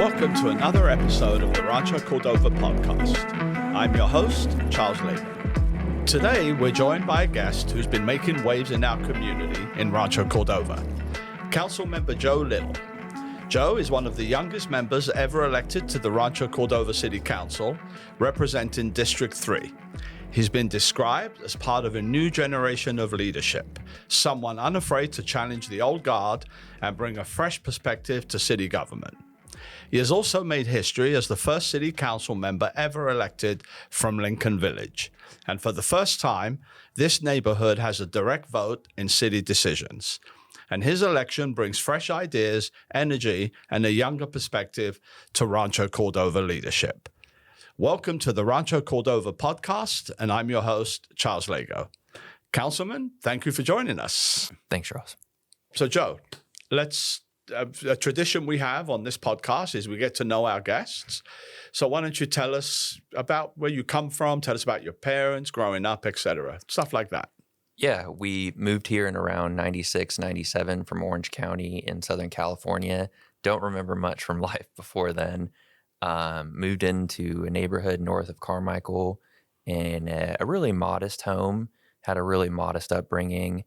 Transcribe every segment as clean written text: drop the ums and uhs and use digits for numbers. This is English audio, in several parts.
Welcome to another episode of the Rancho Cordova podcast. I'm your host, Charles Lager. Today, we're joined by a guest who's been making waves in our community in Rancho Cordova, Councilmember Joe Little. Joe is one of the youngest members ever elected to the Rancho Cordova City Council, representing District 3. He's been described as part of a new generation of leadership, someone unafraid to challenge the old guard and bring a fresh perspective to city government. He has also made history as the first city council member ever elected from Lincoln Village. And for the first time, this neighborhood has a direct vote in city decisions. And his election brings fresh ideas, energy, and a younger perspective to Rancho Cordova leadership. Welcome to the Rancho Cordova podcast, and I'm your host, Charles Lago. Councilman, thank you for joining us. Thanks, Charles. So, Joe, a tradition we have on this podcast is we get to know our guests. So why don't you tell us about where you come from, tell us about your parents, growing up, etc., stuff like that. Yeah, we moved here in around 96, 97 from Orange County in Southern California. Don't remember much from life before then. Moved into a neighborhood north of Carmichael in a really modest home, had a really modest upbringing.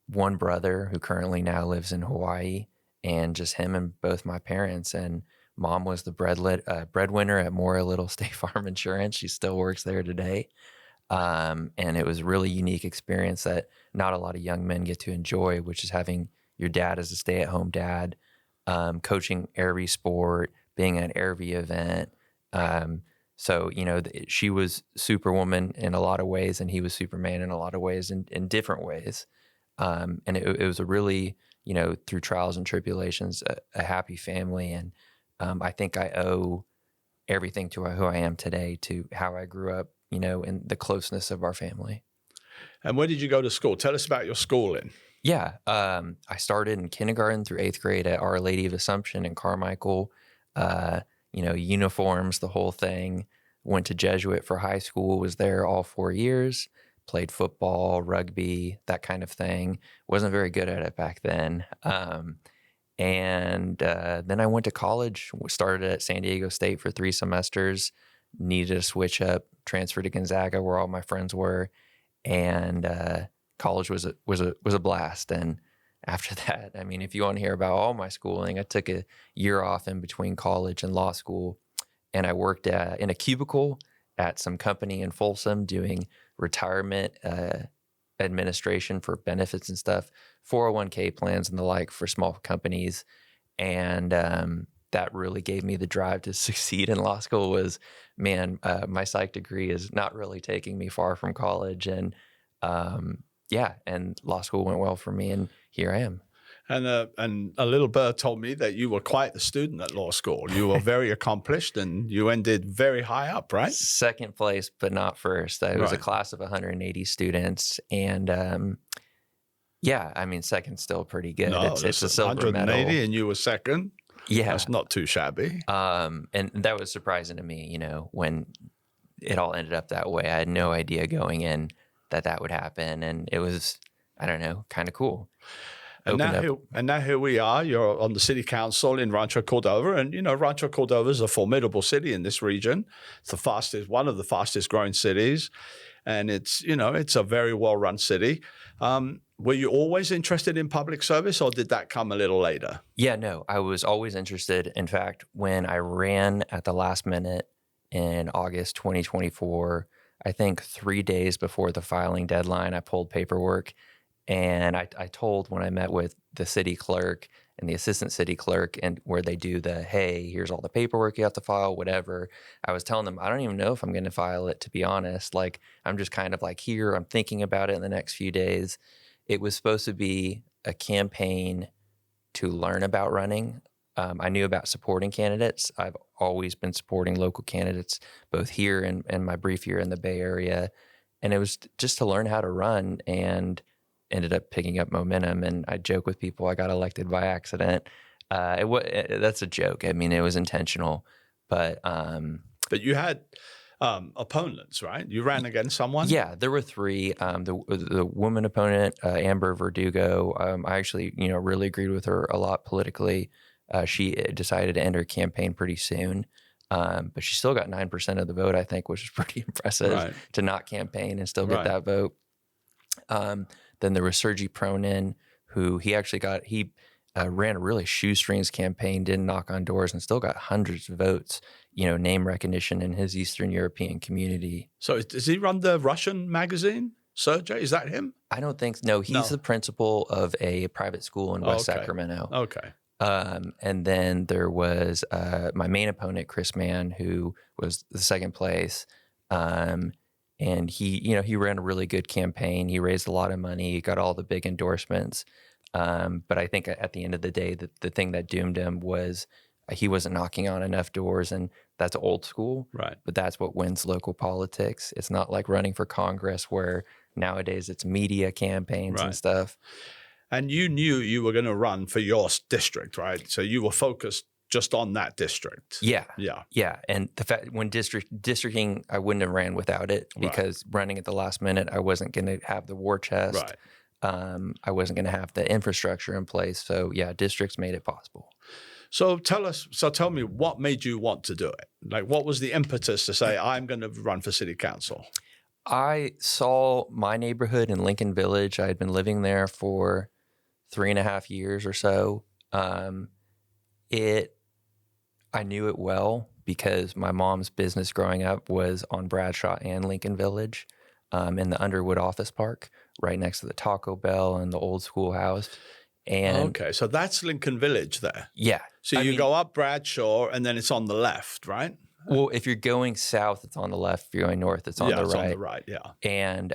One brother who currently now lives in Hawaii, and just him and both my parents. And mom was the breadwinner at Mora Little State Farm Insurance. She still works there today. And it was a really unique experience that not a lot of young men get to enjoy, which is having your dad as a stay-at-home dad, coaching every sport, being at every event. So, she was Superwoman in a lot of ways, and he was Superman in a lot of ways, in different ways. And it was a really, through trials and tribulations, a happy family. And I think I owe everything to who I am today to how I grew up, in the closeness of our family. And where did you go to school? Tell us about your schooling. Yeah. I started in kindergarten through 8th grade at Our Lady of Assumption in Carmichael, uniforms, the whole thing. Went to Jesuit for high school, was there all 4 years. Played football, rugby, that kind of thing. Wasn't very good at it back then. And then I went to college, started at San Diego State for 3 semesters, needed to switch up, transferred to Gonzaga where all my friends were. And college was a blast. And after that, if you want to hear about all my schooling, I took a year off in between college and law school. And I worked in a cubicle at some company in Folsom doing retirement administration for benefits and stuff, 401k plans and the like for small companies. And that really gave me the drive to succeed in law school. Was, my psych degree is not really taking me far from college. And and law school went well for me, and here I am. And a little bird told me that you were quite the student at law school. You were very accomplished, and you ended very high up, right? Second place, but not first. It was a class of 180 students, and second's still pretty good. No, it's a silver 180 medal. And you were second. Yeah, that's not too shabby. And that was surprising to me. When it all ended up that way, I had no idea going in that would happen, and it was, kind of cool. And now here we are. You're on the city council in Rancho Cordova, and Rancho Cordova is a formidable city in this region. It's one of the fastest growing cities, and it's a very well run city. Were you always interested in public service, or did that come a little later? Yeah, no, I was always interested. In fact, when I ran at the last minute in August 2024, I think 3 days before the filing deadline, I pulled paperwork. And I told, when I met with the city clerk and the assistant city clerk, and where they do hey, here's all the paperwork you have to file, whatever. I was telling them, I don't even know if I'm going to file it, to be honest. I'm just kind of here, I'm thinking about it in the next few days. It was supposed to be a campaign to learn about running. I knew about supporting candidates. I've always been supporting local candidates, both here and my brief year in the Bay Area. And it was just to learn how to run, and ended up picking up momentum. And I joke with people, I got elected by accident. That's a joke. It was intentional, but you had opponents, right? You ran against someone? Yeah, there were 3. The woman opponent, Amber Verdugo, I actually, really agreed with her a lot politically. She decided to end her campaign pretty soon. But she still got 9% of the vote, I think, which is pretty impressive to not campaign and still get that vote. Then there was Sergey Pronin, who he ran a really shoestrings campaign, didn't knock on doors, and still got hundreds of votes, name recognition in his Eastern European community. So does he run the Russian magazine, Sergey? Is that him? I don't think so. No, he's the principal of a private school in West Sacramento. Okay. And then there was my main opponent, Chris Mann, who was the second place. And he ran a really good campaign. He raised a lot of money. He got all the big endorsements. But I think at the end of the day, the thing that doomed him was he wasn't knocking on enough doors, and that's old school. Right. But that's what wins local politics. It's not like running for Congress where nowadays it's media campaigns and stuff. And you knew you were going to run for your district, right? So you were focused just on that district. Yeah. And the fact when districting, I wouldn't have ran without it because running at the last minute, I wasn't going to have the war chest. Right. I wasn't going to have the infrastructure in place. So yeah, districts made it possible. So tell me, what made you want to do it? Like, what was the impetus to say, I'm going to run for city council? I saw my neighborhood in Lincoln Village. I had been living there for 3.5 years or so. I knew it well because my mom's business growing up was on Bradshaw and Lincoln Village, in the Underwood Office Park, right next to the Taco Bell and the old schoolhouse. And okay, so that's Lincoln Village there. Yeah. So you go up Bradshaw and then it's on the left, right? Well, if you're going south, it's on the left. If you're going north, it's on the right. Yeah, it's on the right, yeah. And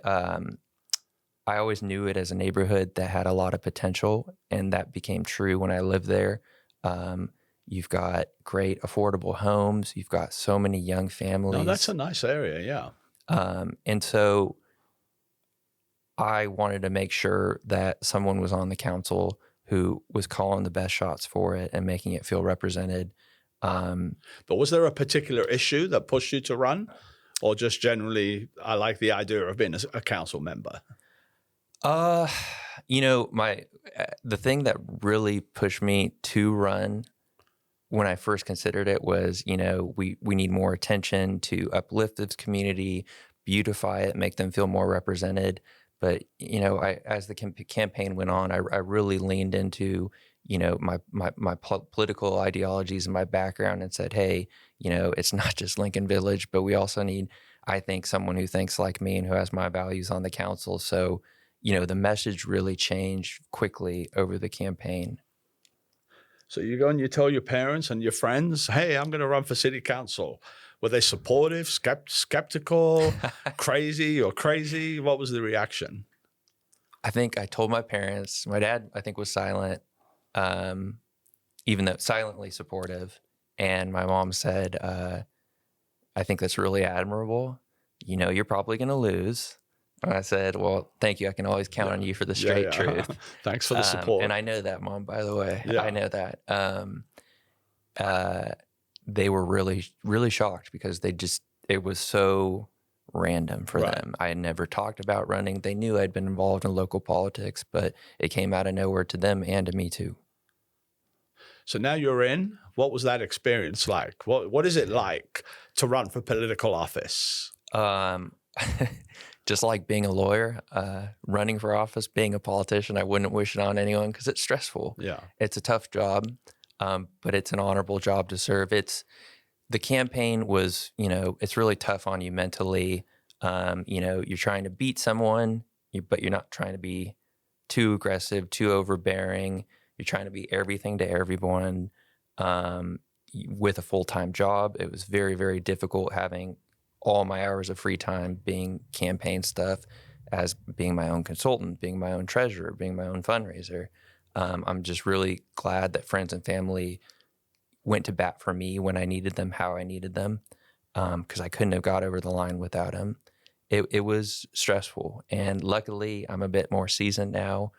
I always knew it as a neighborhood that had a lot of potential, and that became true when I lived there. You've got great affordable homes. You've got so many young families. No, that's a nice area, yeah. And so I wanted to make sure that someone was on the council who was calling the best shots for it and making it feel represented. But was there a particular issue that pushed you to run, or just generally, I like the idea of being a council member? The thing that really pushed me to run when I first considered it was, we need more attention to uplift this community, beautify it, make them feel more represented. But, as the campaign went on, I really leaned into, my political ideologies and my background and said, hey, it's not just Lincoln Village, but we also need, I think, someone who thinks like me and who has my values on the council. So, the message really changed quickly over the campaign. So you go and you tell your parents and your friends, hey, I'm going to run for city council. Were they supportive, skeptical, crazy? What was the reaction? I think I told my parents. My dad, I think, was silent, even though silently supportive. And my mom said, I think that's really admirable. You're probably going to lose. And I said, well, thank you. I can always count on you for the straight truth. Thanks for the support. And I know that, Mom, by the way. Yeah. I know that. They were really, really shocked because it was so random for them. I had never talked about running. They knew I'd been involved in local politics, but it came out of nowhere to them and to me too. So now you're in. What was that experience like? What is it like to run for political office? Just like being a lawyer, running for office, being a politician, I wouldn't wish it on anyone because it's stressful. Yeah, it's a tough job, but it's an honorable job to serve. The campaign was, it's really tough on you mentally. You're trying to beat someone, but you're not trying to be too aggressive, too overbearing. You're trying to be everything to everyone with a full-time job. It was very, very difficult having all my hours of free time being campaign stuff, as being my own consultant, being my own treasurer, being my own fundraiser. I'm just really glad that friends and family went to bat for me when I needed them, how I needed them, because I couldn't have got over the line without them. It was stressful, and luckily I'm a bit more seasoned now.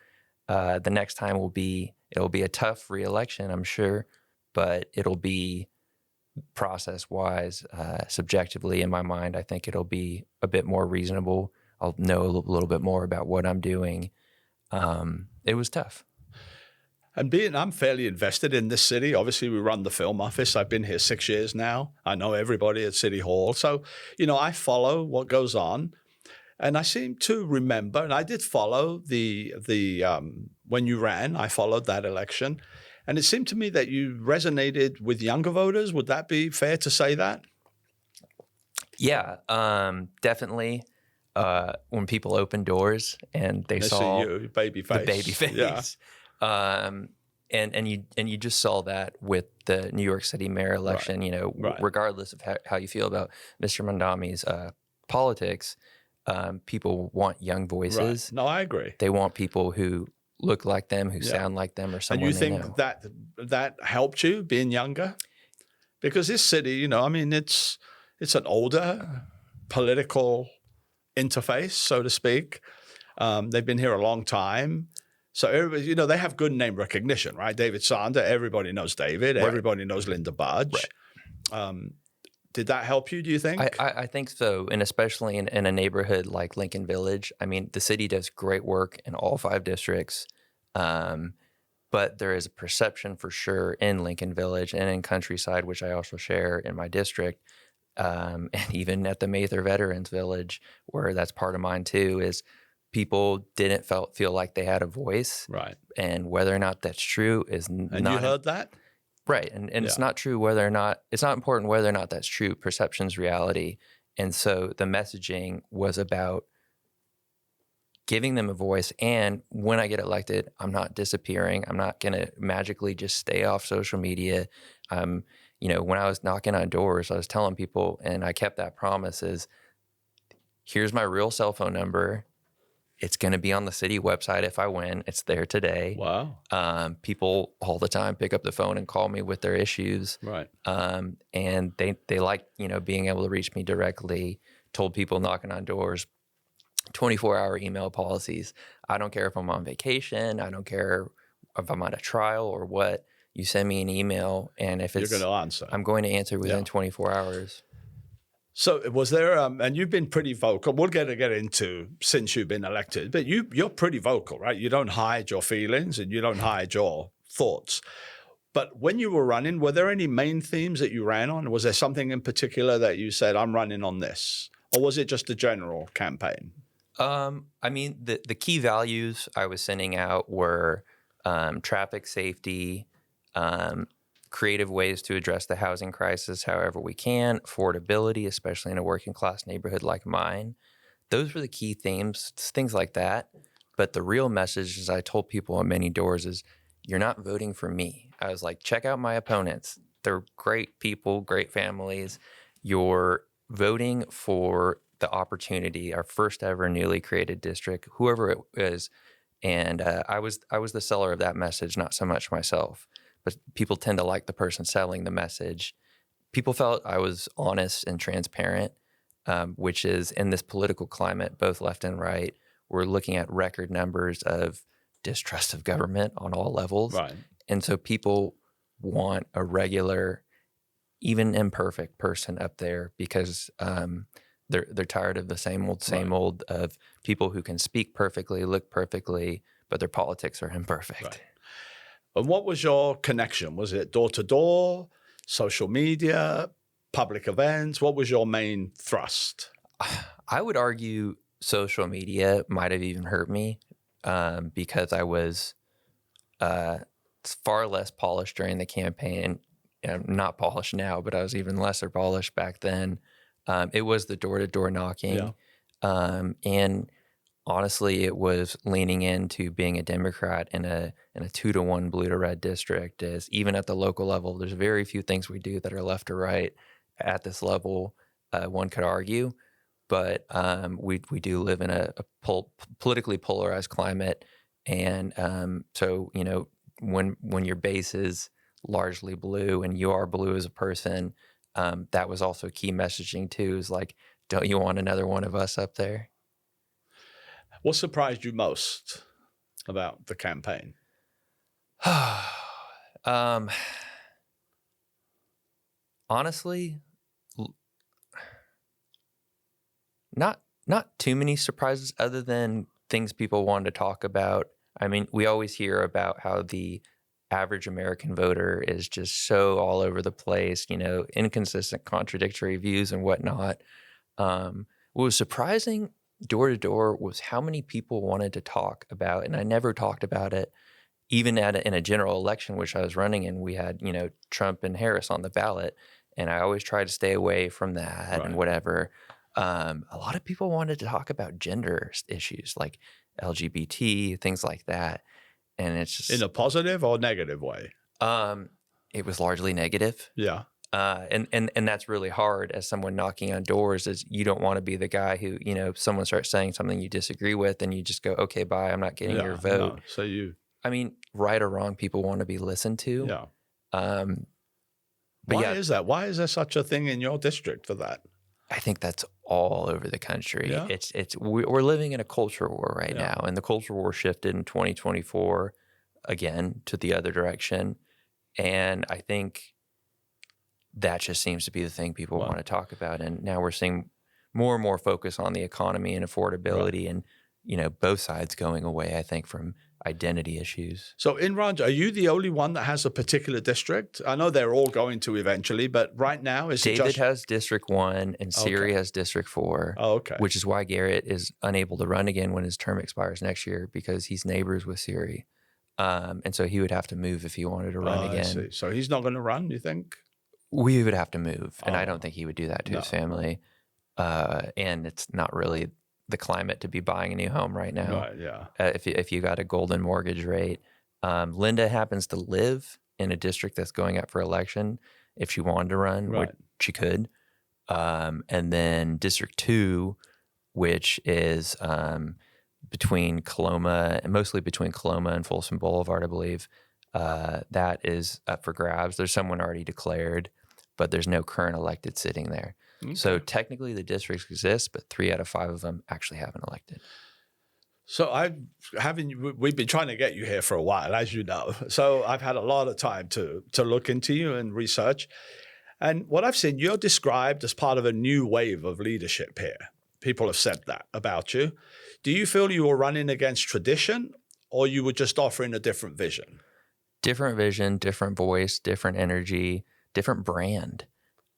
The next time it'll be a tough re-election, I'm sure, but it'll be process-wise, subjectively in my mind, I think it'll be a bit more reasonable. I'll know a little bit more about what I'm doing. It was tough. And I'm fairly invested in this city. Obviously, we run the film office. I've been here 6 years now. I know everybody at City Hall. So, I follow what goes on. And I seem to remember, and I did follow the when you ran, I followed that election. And it seemed to me that you resonated with younger voters. Would that be fair to say that? Yeah, definitely. When people opened doors and they saw you, baby face. the baby face, and you just saw that with the New York City mayor election. Right. Regardless of how you feel about Mr. Mondami's politics, people want young voices. Right. No, I agree. They want people who look like them, who sound like them, or someone And you think know. that helped you being younger? Because this city, it's an older political interface, so to speak. They've been here a long time. So everybody, they have good name recognition, right? David Sander, everybody knows David. Right. Everybody knows Linda Budge. Right. Did that help you, do you think? I think so, and especially in a neighborhood like Lincoln Village. I mean, the city does great work in all 5 districts, but there is a perception for sure in Lincoln Village and in Countryside, which I also share in my district, and even at the Mather Veterans Village, where that's part of mine too, is people didn't feel like they had a voice. Right. And whether or not that's true is and not... you heard that? Right. And it's not true whether or not, it's not important whether or not that's true. Perception's reality. And so the messaging was about giving them a voice. And when I get elected, I'm not disappearing. I'm not going to magically just stay off social media. When I was knocking on doors, I was telling people, and I kept that promise, is here's my real cell phone number. It's going to be on the city website if I win. It's there today. Wow. People all the time pick up the phone and call me with their issues. Right. And they like, being able to reach me directly. Told people knocking on doors, 24-hour email policies. I don't care if I'm on vacation. I don't care if I'm on a trial or what. You send me an email, and if it's... You're going to answer. I'm going to answer within 24 hours. So was there, and you've been pretty vocal. We'll get into since you've been elected, but you're pretty vocal, right? You don't hide your feelings and you don't hide your thoughts. But when you were running, were there any main themes that you ran on? Was there something in particular that you said, I'm running on this? Or was it just a general campaign? I mean, the key values I was sending out were traffic safety, creative ways to address the housing crisis however we can, affordability, especially in a working class neighborhood like mine. Those were the key themes, things like that. But the real message, as I told people on many doors, is you're not voting for me. I was like, check out my opponents. They're great people, great families. You're voting for the opportunity, our first ever newly created district, whoever it is. And I was the seller of that message, not so much myself. But people tend to like the person selling the message. People felt I was honest and transparent, which is in this political climate, both left and right, we're looking at record numbers of distrust of government on all levels. Right. And so people want a regular, even imperfect person up there because they're tired of the same old of people who can speak perfectly, look perfectly, but their politics are imperfect. Right. And what was your connection? Was it door-to-door, social media, public events? What was your main thrust? I would argue social media might have even hurt me because I was far less polished during the campaign. I'm not polished now, but I was even lesser polished back then. It was the door-to-door knocking. And honestly, it was leaning into being a Democrat in a 2-to-1 blue to red district. As even at the local level, there's very few things we do that are left or right at this level. One could argue, but we do live in a politically polarized climate, and so when your base is largely blue and you are blue as a person, that was also key messaging too. Is like, don't you want another one of us up there? What surprised you most about the campaign? Honestly, not too many surprises other than things people wanted to talk about. I mean, we always hear about how the average American voter is just so all over the place, inconsistent, contradictory views and whatnot. What was surprising door to door was how many people wanted to talk about, and I never talked about it, even in a general election, which I was running in. We had, Trump and Harris on the ballot, and I always tried to stay away from that and whatever. A lot of people wanted to talk about gender issues like LGBT, things like that. And it's just in a positive or negative way. It was largely negative. Yeah. And that's really hard as someone knocking on doors. Is you don't want to be the guy who, someone starts saying something you disagree with and you just go, okay, bye, I'm not getting your vote. No. I mean, right or wrong, people want to be listened to. Yeah. But Why is that? Why is there such a thing in your district for that? I think that's all over the country. Yeah. We're living in a culture war right now, and the culture war shifted in 2024 again to the other direction. And I think that just seems to be the thing people want to talk about. And now we're seeing more and more focus on the economy and affordability and, both sides going away, I think, from identity issues. So in Rancho, are you the only one that has a particular district? I know they're all going to eventually, but right now David has District 1 and Siri has District 4. Oh, okay. Which is why Garrett is unable to run again when his term expires next year, because he's neighbors with Siri. And so he would have to move if he wanted to run again. I see. So he's not going to run, you think? We would have to move, and I don't think he would do that to his family. And it's not really the climate to be buying a new home right now. Right, yeah. If you got a golden mortgage rate. Linda happens to live in a district that's going up for election. If she wanted to run, she could. And then District 2, which is between Coloma, and mostly between Coloma and Folsom Boulevard, I believe, that is up for grabs. There's someone already declared, but there's no current elected sitting there. Okay. So technically the districts exist, but 3 out of 5 of them actually haven't elected. So we've been trying to get you here for a while, as you know. So I've had a lot of time to look into you and research. And what I've seen, you're described as part of a new wave of leadership here. People have said that about you. Do you feel you were running against tradition, or you were just offering a different vision? Different vision, different voice, different energy, different brand.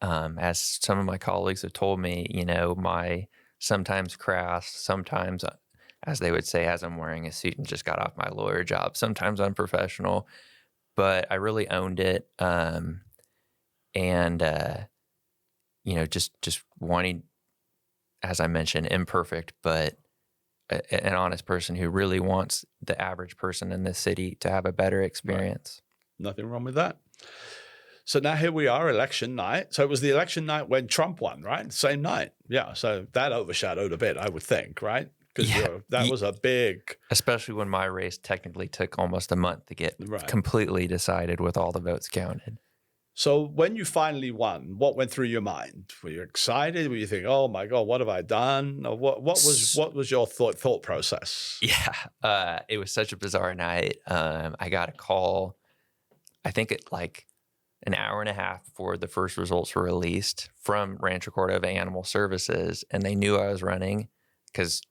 As some of my colleagues have told me, my sometimes crass, sometimes, as they would say, as I'm wearing a suit and just got off my lawyer job, sometimes unprofessional, but I really owned it. Just wanting, as I mentioned, imperfect, but an honest person who really wants the average person in this city to have a better experience. Right. Nothing wrong with that. So now here we are, election night. So it was the election night when Trump won, right? Same night. Yeah. So that overshadowed a bit, I would think, right? Because that was a big... Especially when my race technically took almost a month to get completely decided with all the votes counted. So when you finally won, what went through your mind? Were you excited? Were you thinking, oh my God, what have I done? Or what was your thought process? Yeah. It was such a bizarre night. I got a call, I think at like an hour and a half before the first results were released, from Rancho Cordova Animal Services, and they knew I was running because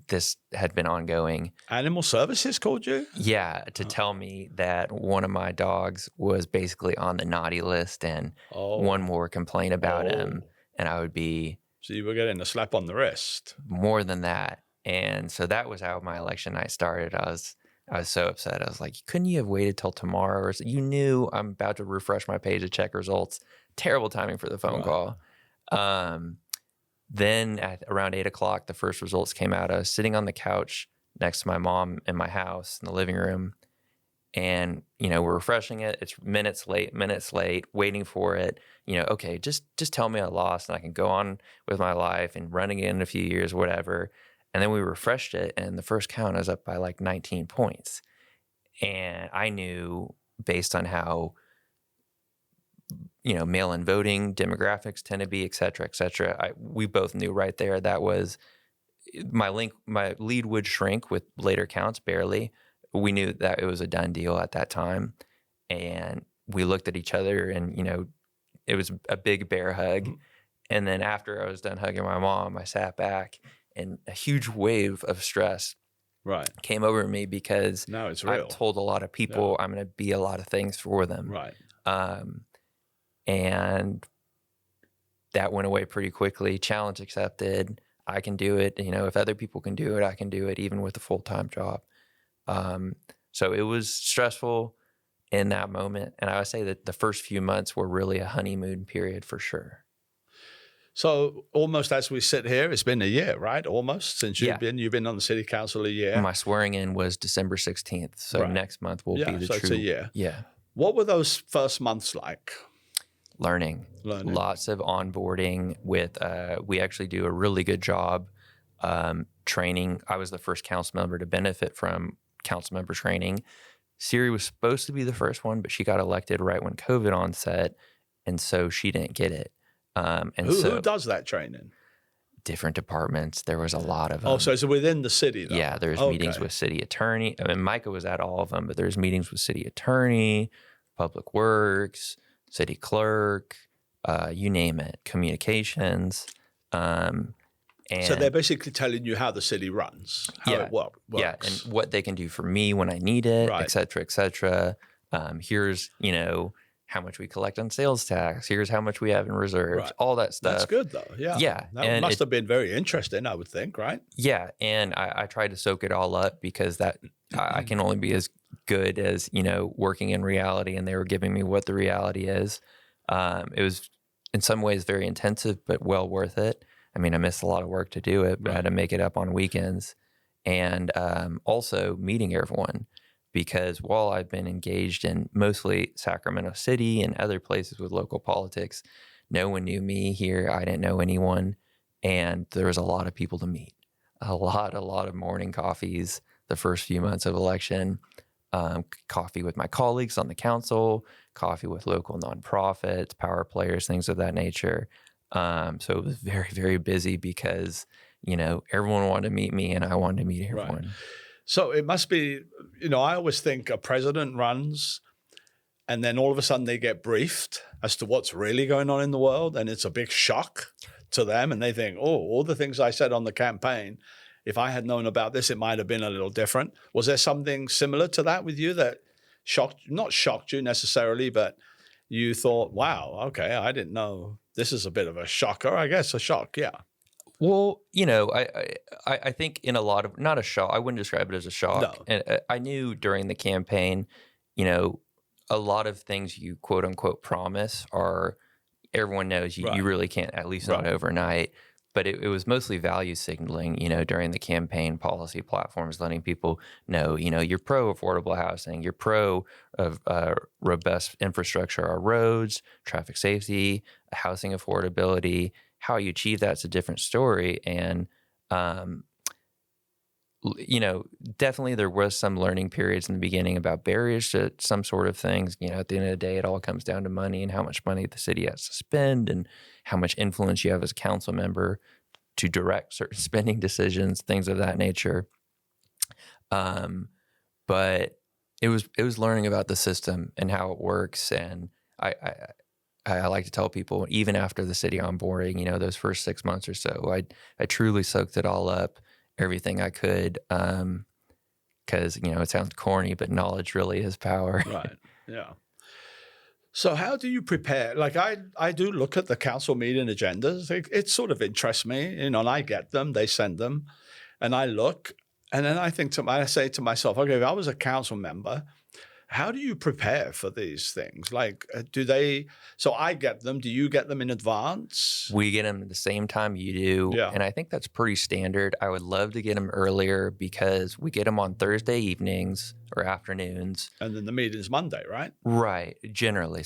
this had been ongoing. Animal Services called you? Yeah, to tell me that one of my dogs was basically on the naughty list and one more complaint about him, and I would be... So you were getting a slap on the wrist. More than that. And so that was how my election night started. I was so upset. I was like, couldn't you have waited till tomorrow? Or you knew I'm about to refresh my page to check results. Terrible timing for the phone call. Then at around 8 o'clock, the first results came out. I was sitting on the couch next to my mom in my house in the living room. And, we're refreshing it. It's minutes late, waiting for it. Okay, just tell me I lost and I can go on with my life and run again in a few years, whatever. And then we refreshed it, and the first count was up by like 19 points. And I knew, based on how, mail-in voting demographics tend to be, et cetera, we both knew right there that was my lead would shrink with later counts, barely. We knew that it was a done deal at that time. And we looked at each other and, it was a big bear hug. And then after I was done hugging my mom, I sat back, and a huge wave of stress Right. came over me because Now it's real. I've told a lot of people I'm going to be a lot of things for them. Right. And that went away pretty quickly. Challenge accepted. I can do it. If other people can do it, I can do it, even with a full-time job. So it was stressful in that moment. And I would say that the first few months were really a honeymoon period for sure. So almost as we sit here, it's been a year, right? Almost since you've been on the city council a year. My swearing in was December 16th. So next month will be the so true. it's a year. Yeah. What were those first months like? Learning. Lots of onboarding with, we actually do a really good job training. I was the first council member to benefit from council member training. Siri was supposed to be the first one, but she got elected right when COVID onset, and so she didn't get it. Who does that training? Different departments. There was a lot of them. Oh, so it's within the city, though? Yeah, there's meetings with city attorney. I mean, Micah was at all of them, but there's meetings with city attorney, public works, city clerk, you name it, communications. And so they're basically telling you how the city runs, how it works. Yeah, and what they can do for me when I need it, right. et cetera, et cetera. Here's, how much we collect on sales tax. Here's how much we have in reserves, all that stuff. That's good, though. Yeah. Yeah. That must have been very interesting, I would think, right? Yeah. And I tried to soak it all up because I can only be as good as, working in reality, and they were giving me what the reality is. It was in some ways very intensive, but well worth it. I mean, I missed a lot of work to do it, but I had to make it up on weekends. And also meeting everyone, because while I've been engaged in mostly Sacramento City and other places with local politics, no one knew me here. I didn't know anyone. And there was a lot of people to meet, a lot of morning coffees the first few months of election, coffee with my colleagues on the council, coffee with local nonprofits, power players, things of that nature. So it was very, very busy because, everyone wanted to meet me and I wanted to meet everyone. Right. So it must be, I always think a president runs and then all of a sudden they get briefed as to what's really going on in the world. And it's a big shock to them. And they think, all the things I said on the campaign, if I had known about this, it might have been a little different. Was there something similar to that with you that not shocked you necessarily, but you thought, wow, okay, I didn't know. This is a bit of a shocker, I guess, a shock. Yeah. Well, I think in a lot of, not a shock, I wouldn't describe it as a shock. No. And I knew during the campaign, a lot of things you quote unquote promise are, everyone knows you really can't, at least not overnight. But it was mostly value signaling, during the campaign policy platforms, letting people know, you're pro affordable housing, you're pro of robust infrastructure, our roads, traffic safety, housing affordability. How you achieve that's a different story. And, definitely there was some learning periods in the beginning about barriers to some sort of things. At the end of the day, it all comes down to money and how much money the city has to spend and how much influence you have as a council member to direct certain spending decisions, things of that nature. But it was learning about the system and how it works. And I like to tell people, even after the city onboarding, those first 6 months or so, I truly soaked it all up, everything I could, because, it sounds corny, but knowledge really is power. Right. Yeah. So how do you prepare? Like I do look at the council meeting agendas. It sort of interests me, and I get them, they send them, and I look, and then I say to myself, okay, if I was a council member, how do you prepare for these things? Like, so I get them. Do you get them in advance? We get them at the same time you do. Yeah. And I think that's pretty standard. I would love to get them earlier because we get them on Thursday evenings or afternoons. And then the meeting's Monday, right? Right. Generally.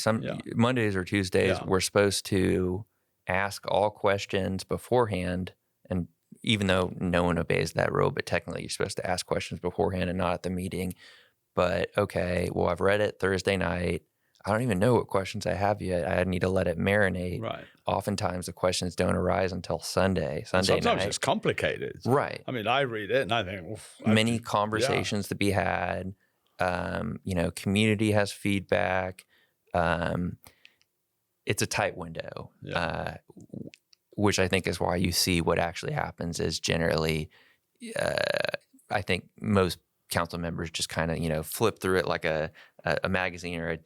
Mondays or Tuesdays, we're supposed to ask all questions beforehand. And even though no one obeys that rule, but technically you're supposed to ask questions beforehand and not at the meeting. But okay, well, I've read it Thursday night. I don't even know what questions I have yet. I need to let it marinate. Right. Oftentimes the questions don't arise until Sunday Sometimes night. it's complicated. Right. I mean, I read it and I think, many conversations to be had. Community has feedback. It's a tight window, which I think is why you see what actually happens is generally, I think most council members just kind of, flip through it like a magazine or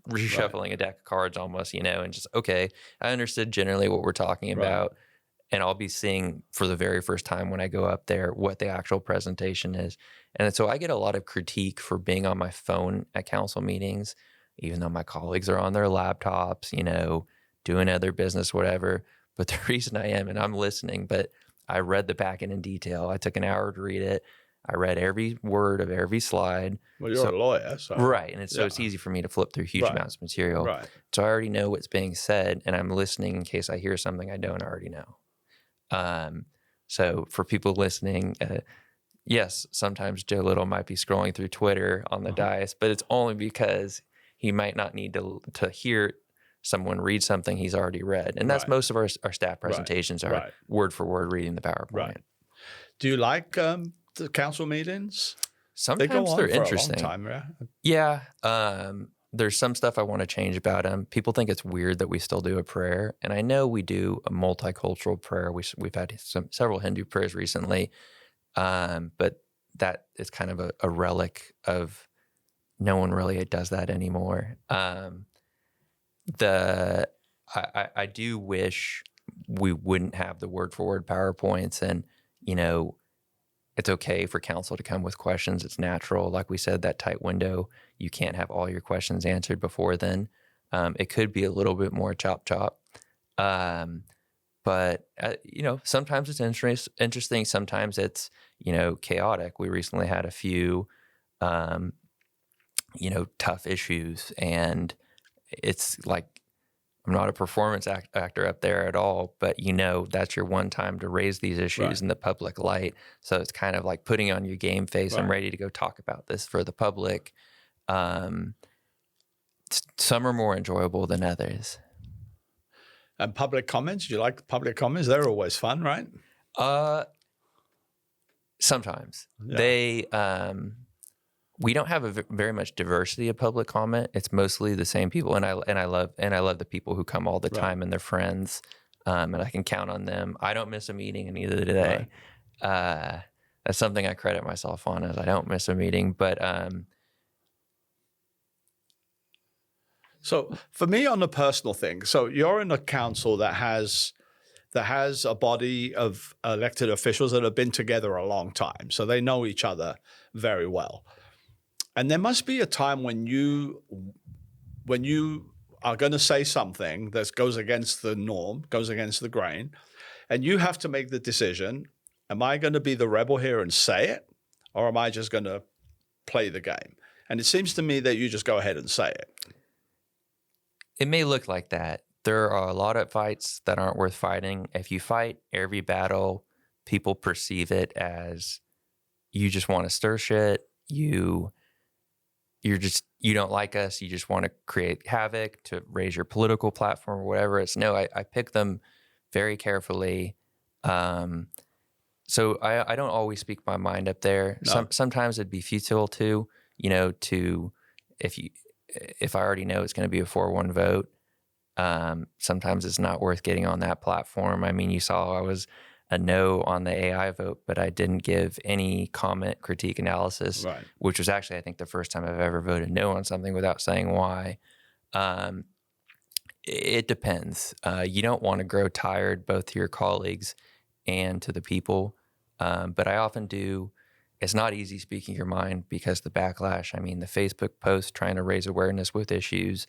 reshuffling a deck of cards almost, and just, okay, I understood generally what we're talking about. And I'll be seeing for the very first time when I go up there what the actual presentation is. And so I get a lot of critique for being on my phone at council meetings, even though my colleagues are on their laptops, doing other business, whatever. But the reason I am, and I'm listening, but I read the packet in detail. I took an hour to read it. I read every word of every slide. Well, you're a lawyer, so. Right. And so it's easy for me to flip through huge amounts of material. Right. So I already know what's being said, and I'm listening in case I hear something I don't already know. So for people listening, yes, sometimes Joe Little might be scrolling through Twitter on the dais, but it's only because he might not need to hear someone read something he's already read. And that's most of our staff presentations are word for word reading the PowerPoint. Right. Do you like the council meetings? Sometimes they're interesting. For a long time, yeah. There's some stuff I want to change about them. People think it's weird that we still do a prayer. And I know we do a multicultural prayer. We've had several Hindu prayers recently. But that is kind of a relic of no one really does that anymore. I do wish we wouldn't have the word for word PowerPoints, and, it's okay for council to come with questions. It's natural. Like we said, that tight window, you can't have all your questions answered before then. It could be a little bit more chop. But, sometimes it's interesting. Sometimes it's, chaotic. We recently had a few, tough issues, and it's like, I'm not a performance actor up there at all, but that's your one time to raise these issues in the public light. So it's kind of like putting on your game face. I'm ready to go talk about this for the public. Some are more enjoyable than others. And public comments? Do you like public comments? They're always fun, right? Sometimes. Yeah. We don't have very much diversity of public comment. It's mostly the same people, and I love the people who come all the time, and they're friends, and I can count on them. I don't miss a meeting, and neither do they. That's something I credit myself on, is I don't miss a meeting. But so for me, on the personal thing, so you're in a council that has a body of elected officials that have been together a long time, so they know each other very well. And there must be a time when you are going to say something that goes against the norm, goes against the grain, and you have to make the decision, am I going to be the rebel here and say it, or am I just going to play the game? And it seems to me that you just go ahead and say it. It may look like that. There are a lot of fights that aren't worth fighting. If you fight every battle, people perceive it as you just want to stir shit, you don't like us, you just want to create havoc to raise your political platform or whatever. It's no, I pick them very carefully. So I don't always speak my mind up there. No. Sometimes it'd be futile too, if I already know it's going to be a 4-1 vote. Sometimes it's not worth getting on that platform. I mean, you saw I was a no on the AI vote, but I didn't give any comment, critique, analysis, which was actually, I think, the first time I've ever voted no on something without saying why. It depends. You don't want to grow tired, both to your colleagues and to the people. But I often do. It's not easy speaking your mind because the backlash, the Facebook post trying to raise awareness with issues,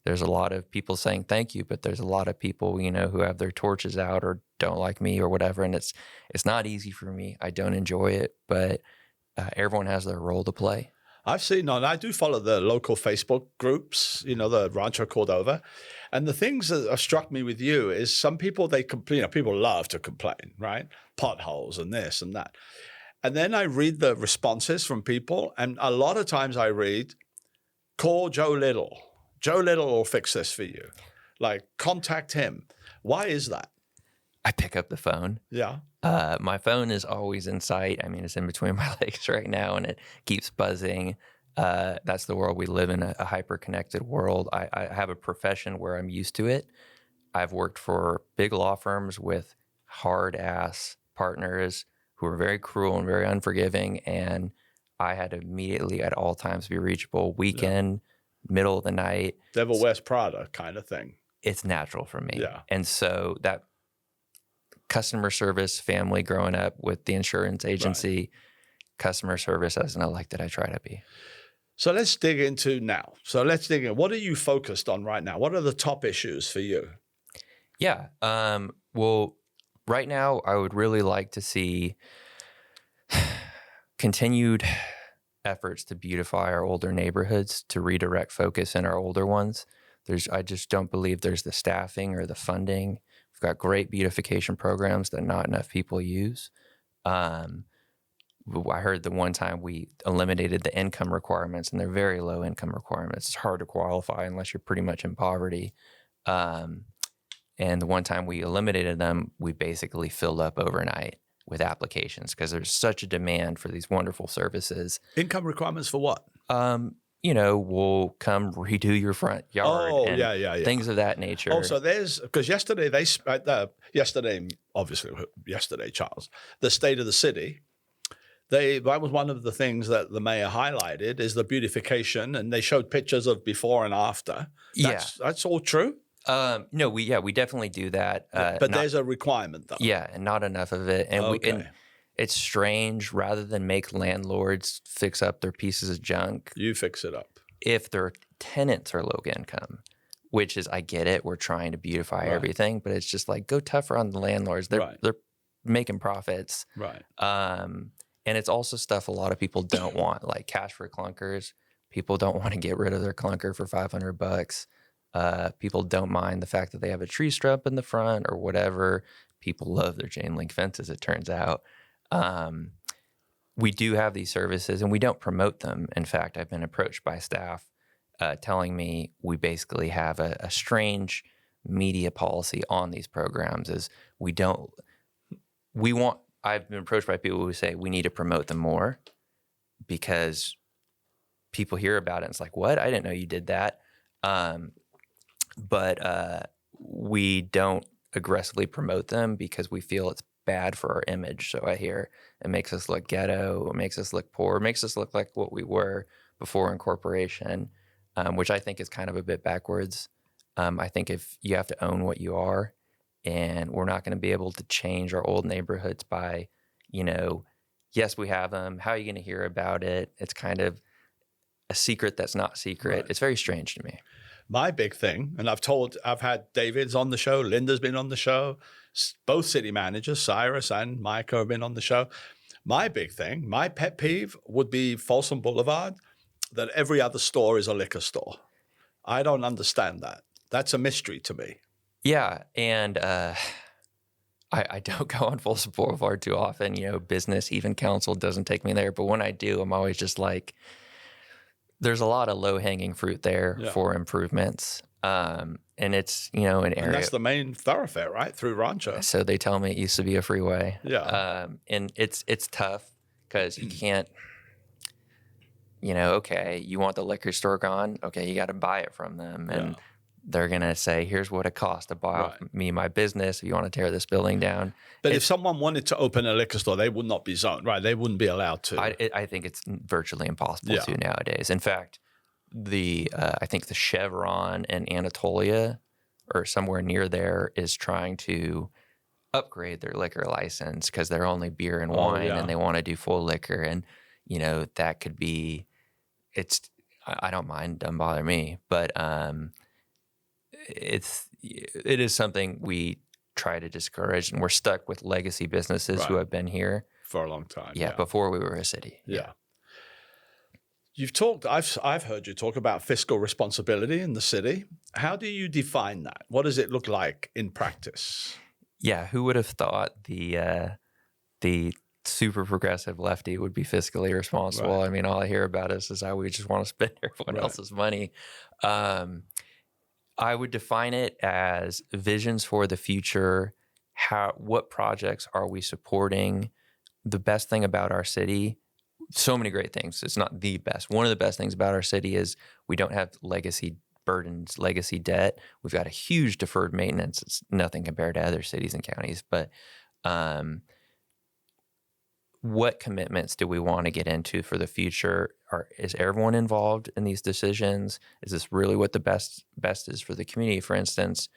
there's a lot of people saying thank you, but there's a lot of people, who have their torches out or don't like me or whatever. And it's not easy for me. I don't enjoy it, but everyone has their role to play. I've seen, and I do follow the local Facebook groups, the Rancho Cordova. And the things that have struck me with you is some people, they complain, people love to complain, right? Potholes and this and that. And then I read the responses from people. And a lot of times I read, call Joe Little. Joe Little will fix this for you. Like, contact him. Why is that? I pick up the phone. Yeah. My phone is always in sight. It's in between my legs right now, and it keeps buzzing. That's the world we live in, a hyper-connected world. I have a profession where I'm used to it. I've worked for big law firms with hard-ass partners who were very cruel and very unforgiving, and I had to immediately at all times be reachable. Weekend, middle of the night. Devil Wears Prada kind of thing. It's natural for me. Yeah. And so that customer service family growing up with the insurance agency, customer service as an elected, I try to be. So let's dig into now. What are you focused on right now? What are the top issues for you? Yeah. Well, right now, I would really like to see continued efforts to beautify our older neighborhoods, to redirect focus in our older ones. I just don't believe there's the staffing or the funding. We've got great beautification programs that not enough people use. I heard the one time we eliminated the income requirements, and they're very low income requirements. It's hard to qualify unless you're pretty much in poverty. And the one time we eliminated them, we basically filled up overnight with applications because there's such a demand for these wonderful services. Income requirements for what? We'll come redo your front yard. Oh, and things of that nature. Oh, so because yesterday, Charles, the state of the city, that was one of the things that the mayor highlighted is the beautification, and they showed pictures of before and after. That's all true? No, we definitely do that. But there's a requirement, though. Yeah, and not enough of it. And okay. It's strange, rather than make landlords fix up their pieces of junk, you fix it up. If their tenants are low income, which is, I get it, we're trying to beautify everything, but it's just like, go tougher on the landlords. They're making profits. Right. And it's also stuff a lot of people don't want, like cash for clunkers. People don't want to get rid of their clunker for $500. People don't mind the fact that they have a tree strip in the front or whatever. People love their chain link fences, it turns out. We do have these services and we don't promote them. In fact, I've been approached by staff telling me we basically have a strange media policy on these programs. I've been approached by people who say we need to promote them more because people hear about it and it's like, what? I didn't know you did that. But we don't aggressively promote them because we feel it's bad for our image. So I hear it makes us look ghetto, it makes us look poor, it makes us look like what we were before incorporation, which I think is kind of a bit backwards. I think if you have to own what you are, and we're not going to be able to change our old neighborhoods by, yes, we have them. How are you going to hear about it? It's kind of a secret that's not secret. Right. It's very strange to me. My big thing, and I've had David's on the show, Linda's been on the show, both city managers, Cyrus and Micah, have been on the show. My big thing, my pet peeve would be Folsom Boulevard, that every other store is a liquor store. I don't understand that. That's a mystery to me. Yeah, and I don't go on Folsom Boulevard too often. Business, even council doesn't take me there. But when I do, I'm always just like, there's a lot of low-hanging fruit there for improvements. And it's, an area. And that's the main thoroughfare, right? Through Rancho. So they tell me it used to be a freeway. Yeah. And it's tough because you can't, okay, you want the liquor store gone? Okay, you got to buy it from them. And they're going to say, here's what it costs to buy off me my business if you want to tear this building down. But if someone wanted to open a liquor store, they would not be zoned, right? They wouldn't be allowed to. I think it's virtually impossible to nowadays. In fact, I think the Chevron in Anatolia or somewhere near there is trying to upgrade their liquor license because they're only beer and wine and they want to do full liquor. And, that could be, I don't mind, doesn't bother me, but it is something we try to discourage, and we're stuck with legacy businesses who have been here for a long time. Yeah, before we were a city. Yeah. You've talked. I've heard you talk about fiscal responsibility in the city. How do you define that? What does it look like in practice? Yeah, who would have thought the super progressive lefty would be fiscally responsible? Right. I mean, all I hear about is how we just want to spend everyone else's money. I would define it as visions for the future. What projects are we supporting? The best thing about our city, so many great things. It's not the best. One of the best things about our city is we don't have legacy burdens, legacy debt. We've got a huge deferred maintenance. It's nothing compared to other cities and counties. But what commitments do we want to get into for the future? Is everyone involved in these decisions? Is this really what the best is for the community? For instance,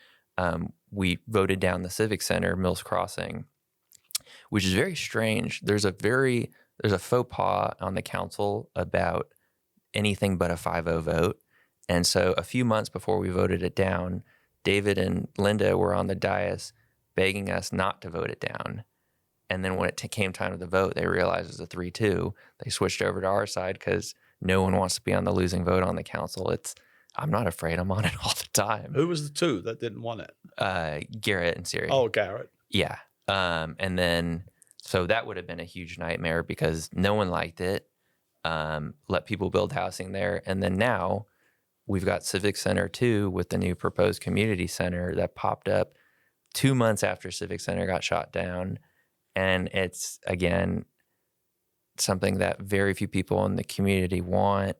we voted down the Civic Center, Mills Crossing, which is very strange. There's a faux pas on the council about anything but a 5-0 vote. And so a few months before we voted it down, David and Linda were on the dais begging us not to vote it down. And then when it came time to the vote, they realized it was a 3-2. They switched over to our side because no one wants to be on the losing vote on the council. I'm not afraid. I'm on it all the time. Who was the two that didn't want it? Garrett and Siri. Oh, Garrett. Yeah. And then, so that would have been a huge nightmare because no one liked it. Let people build housing there. And then now we've got Civic Center 2 with the new proposed community center that popped up 2 months after Civic Center got shot down. And it's, again, something that very few people in the community want.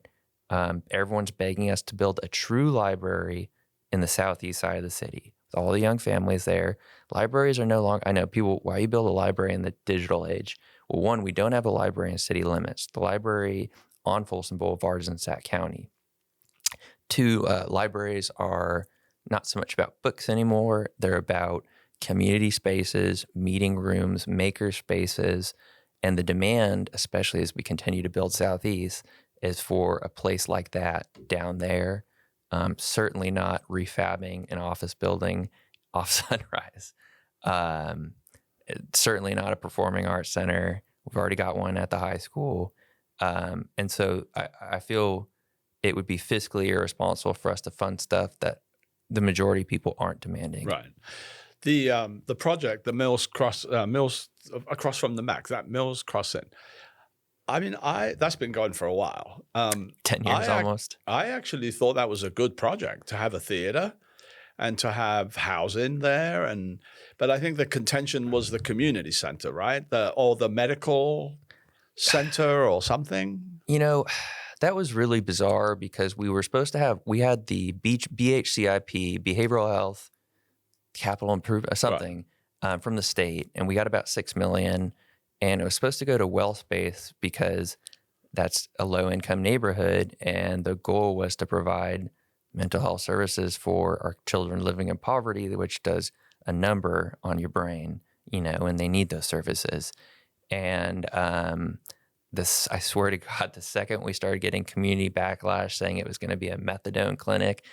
Everyone's begging us to build a true library in the southeast side of the city. With all the young families there. Libraries are no longer, I know people, why you build a library in the digital age? Well, one, we don't have a library in city limits. The library on Folsom Boulevard is in Sac County. Two, libraries are not so much about books anymore. They're about community spaces, meeting rooms, maker spaces, and the demand, especially as we continue to build Southeast, is for a place like that down there. Certainly not refabbing an office building off Sunrise. Certainly not a performing arts center. We've already got one at the high school. And so I feel it would be fiscally irresponsible for us to fund stuff that the majority of people aren't demanding. Right. The project, the Mills across from the Mac, that Mills Crossing. I mean, that's been going for a while. 10 years almost. I actually thought that was a good project to have a theater and to have housing there. But I think the contention was the community center, right? Or the medical center or something. You know, that was really bizarre because we had the BHCIP, behavioral health, capital improvement, something from the state, and we got about $6 million, and it was supposed to go to Well Space because that's a low-income neighborhood, and the goal was to provide mental health services for our children living in poverty, which does a number on your brain, and they need those services. And I swear to God, the second we started getting community backlash saying it was going to be a methadone clinic.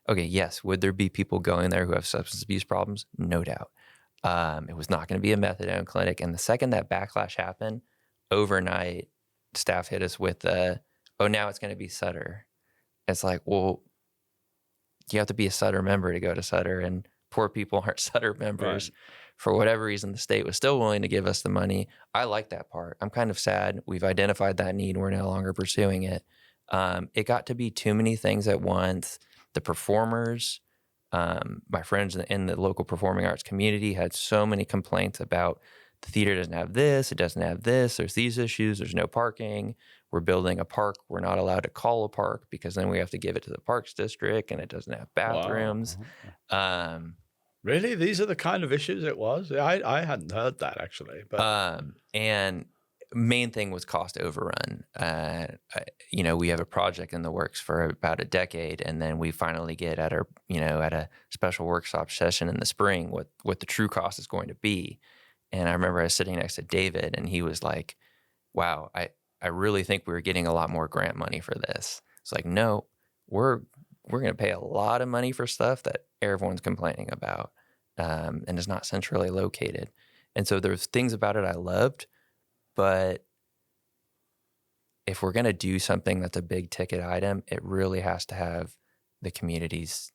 Okay, yes, would there be people going there who have substance abuse problems? No doubt. It was not going to be a methadone clinic. And the second that backlash happened, overnight, staff hit us with now it's going to be Sutter. It's like, well, you have to be a Sutter member to go to Sutter, and poor people aren't Sutter members. Right. For whatever reason, the state was still willing to give us the money. I like that part. I'm kind of sad. We've identified that need. We're no longer pursuing it. It got to be too many things at once. The performers, my friends in the local performing arts community had so many complaints about the theater doesn't have this, it doesn't have this, there's these issues, there's no parking, we're building a park, we're not allowed to call a park because then we have to give it to the Parks District and it doesn't have bathrooms. Wow. Really? These are the kind of issues it was? I hadn't heard that actually. But and main thing was cost overrun. We have a project in the works for about a decade, and then we finally get at a special workshop session in the spring what the true cost is going to be. And I remember I was sitting next to David, and he was like, "Wow, I really think we were getting a lot more grant money for this." It's like, no, we're going to pay a lot of money for stuff that everyone's complaining about, and is not centrally located. And so there's things about it I loved. But if we're going to do something that's a big ticket item, it really has to have the community's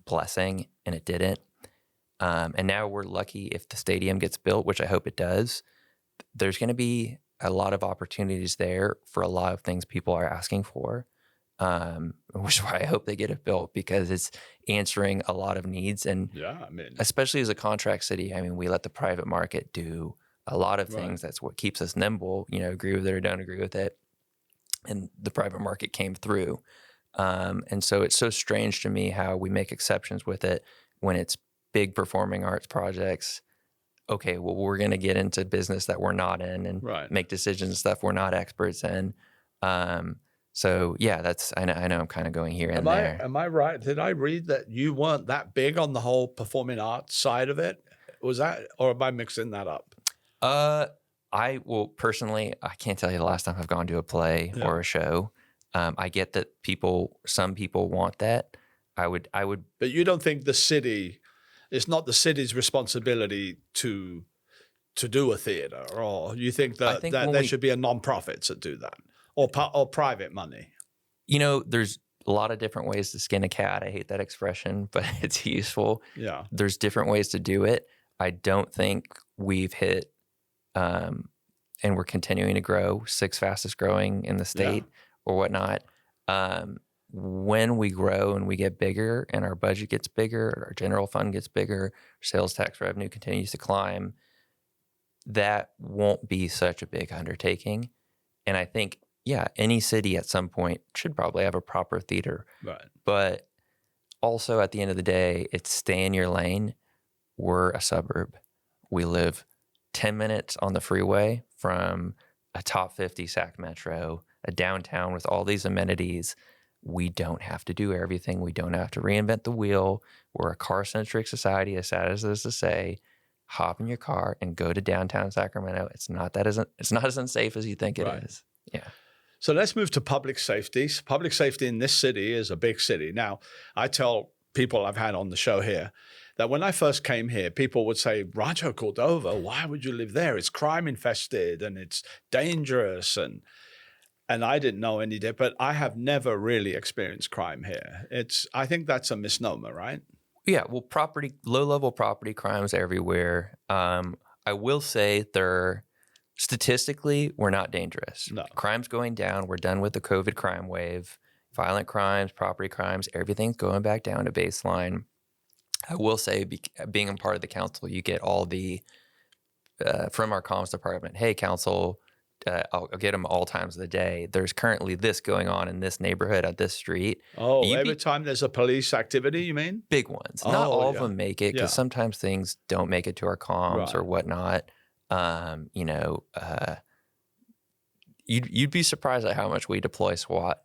blessing, and it didn't. And now we're lucky if the stadium gets built, which I hope it does. There's going to be a lot of opportunities there for a lot of things people are asking for, which is why I hope they get it built, because it's answering a lot of needs. And especially as a contract city, we let the private market do a lot of things. Right. That's what keeps us nimble, agree with it or don't agree with it. And the private market came through. And so it's so strange to me how we make exceptions with it when it's big performing arts projects okay, well, we're going to get into business that we're not in and make decisions and stuff we're not experts in. So yeah, I know I'm kind of going here and there. Am I right? Did I read that you weren't that big on the whole performing arts side of it? Was that, or am I mixing that up? Personally, I can't tell you the last time I've gone to a play or a show. I get that some people want that. I would. But you don't think it's not the city's responsibility to do a theater, or you think that there should be a nonprofits that do that, or private money? There's a lot of different ways to skin a cat. I hate that expression, but it's useful. Yeah. There's different ways to do it. I don't think we've hit, and we're continuing to grow, 6th fastest growing in the state or whatnot. When we grow and we get bigger and our budget gets bigger, our general fund gets bigger, sales tax revenue continues to climb, that won't be such a big undertaking. And I think, any city at some point should probably have a proper theater. Right. But also at the end of the day, it's stay in your lane. We're a suburb. We live 10 minutes on the freeway from a top 50 SAC metro, a downtown with all these amenities. We don't have to do everything. We don't have to reinvent the wheel. We're a car-centric society, as sad as it is to say. Hop in your car and go to downtown Sacramento. It's not as unsafe as you think it is. Yeah. So let's move to public safety. Public safety in this city is a big city. Now, I tell people I've had on the show here that when I first came here, people would say, Rancho Cordova, why would you live there? It's crime infested and it's dangerous. And I didn't know any day, but I have never really experienced crime here. I think that's a misnomer, right? Yeah, well, low-level property crimes everywhere. I will say statistically, we're not dangerous. No. Crime's going down. We're done with the COVID crime wave. Violent crimes, property crimes, everything's going back down to baseline. I will say, being a part of the council, you get all the, from our comms department, hey, council, I'll get them all times of the day. There's currently this going on in this neighborhood at this street. Oh, every time there's a police activity, you mean? Big ones. Not all of them make it, because sometimes things don't make it to our comms or whatnot. You'd be surprised at how much we deploy SWAT,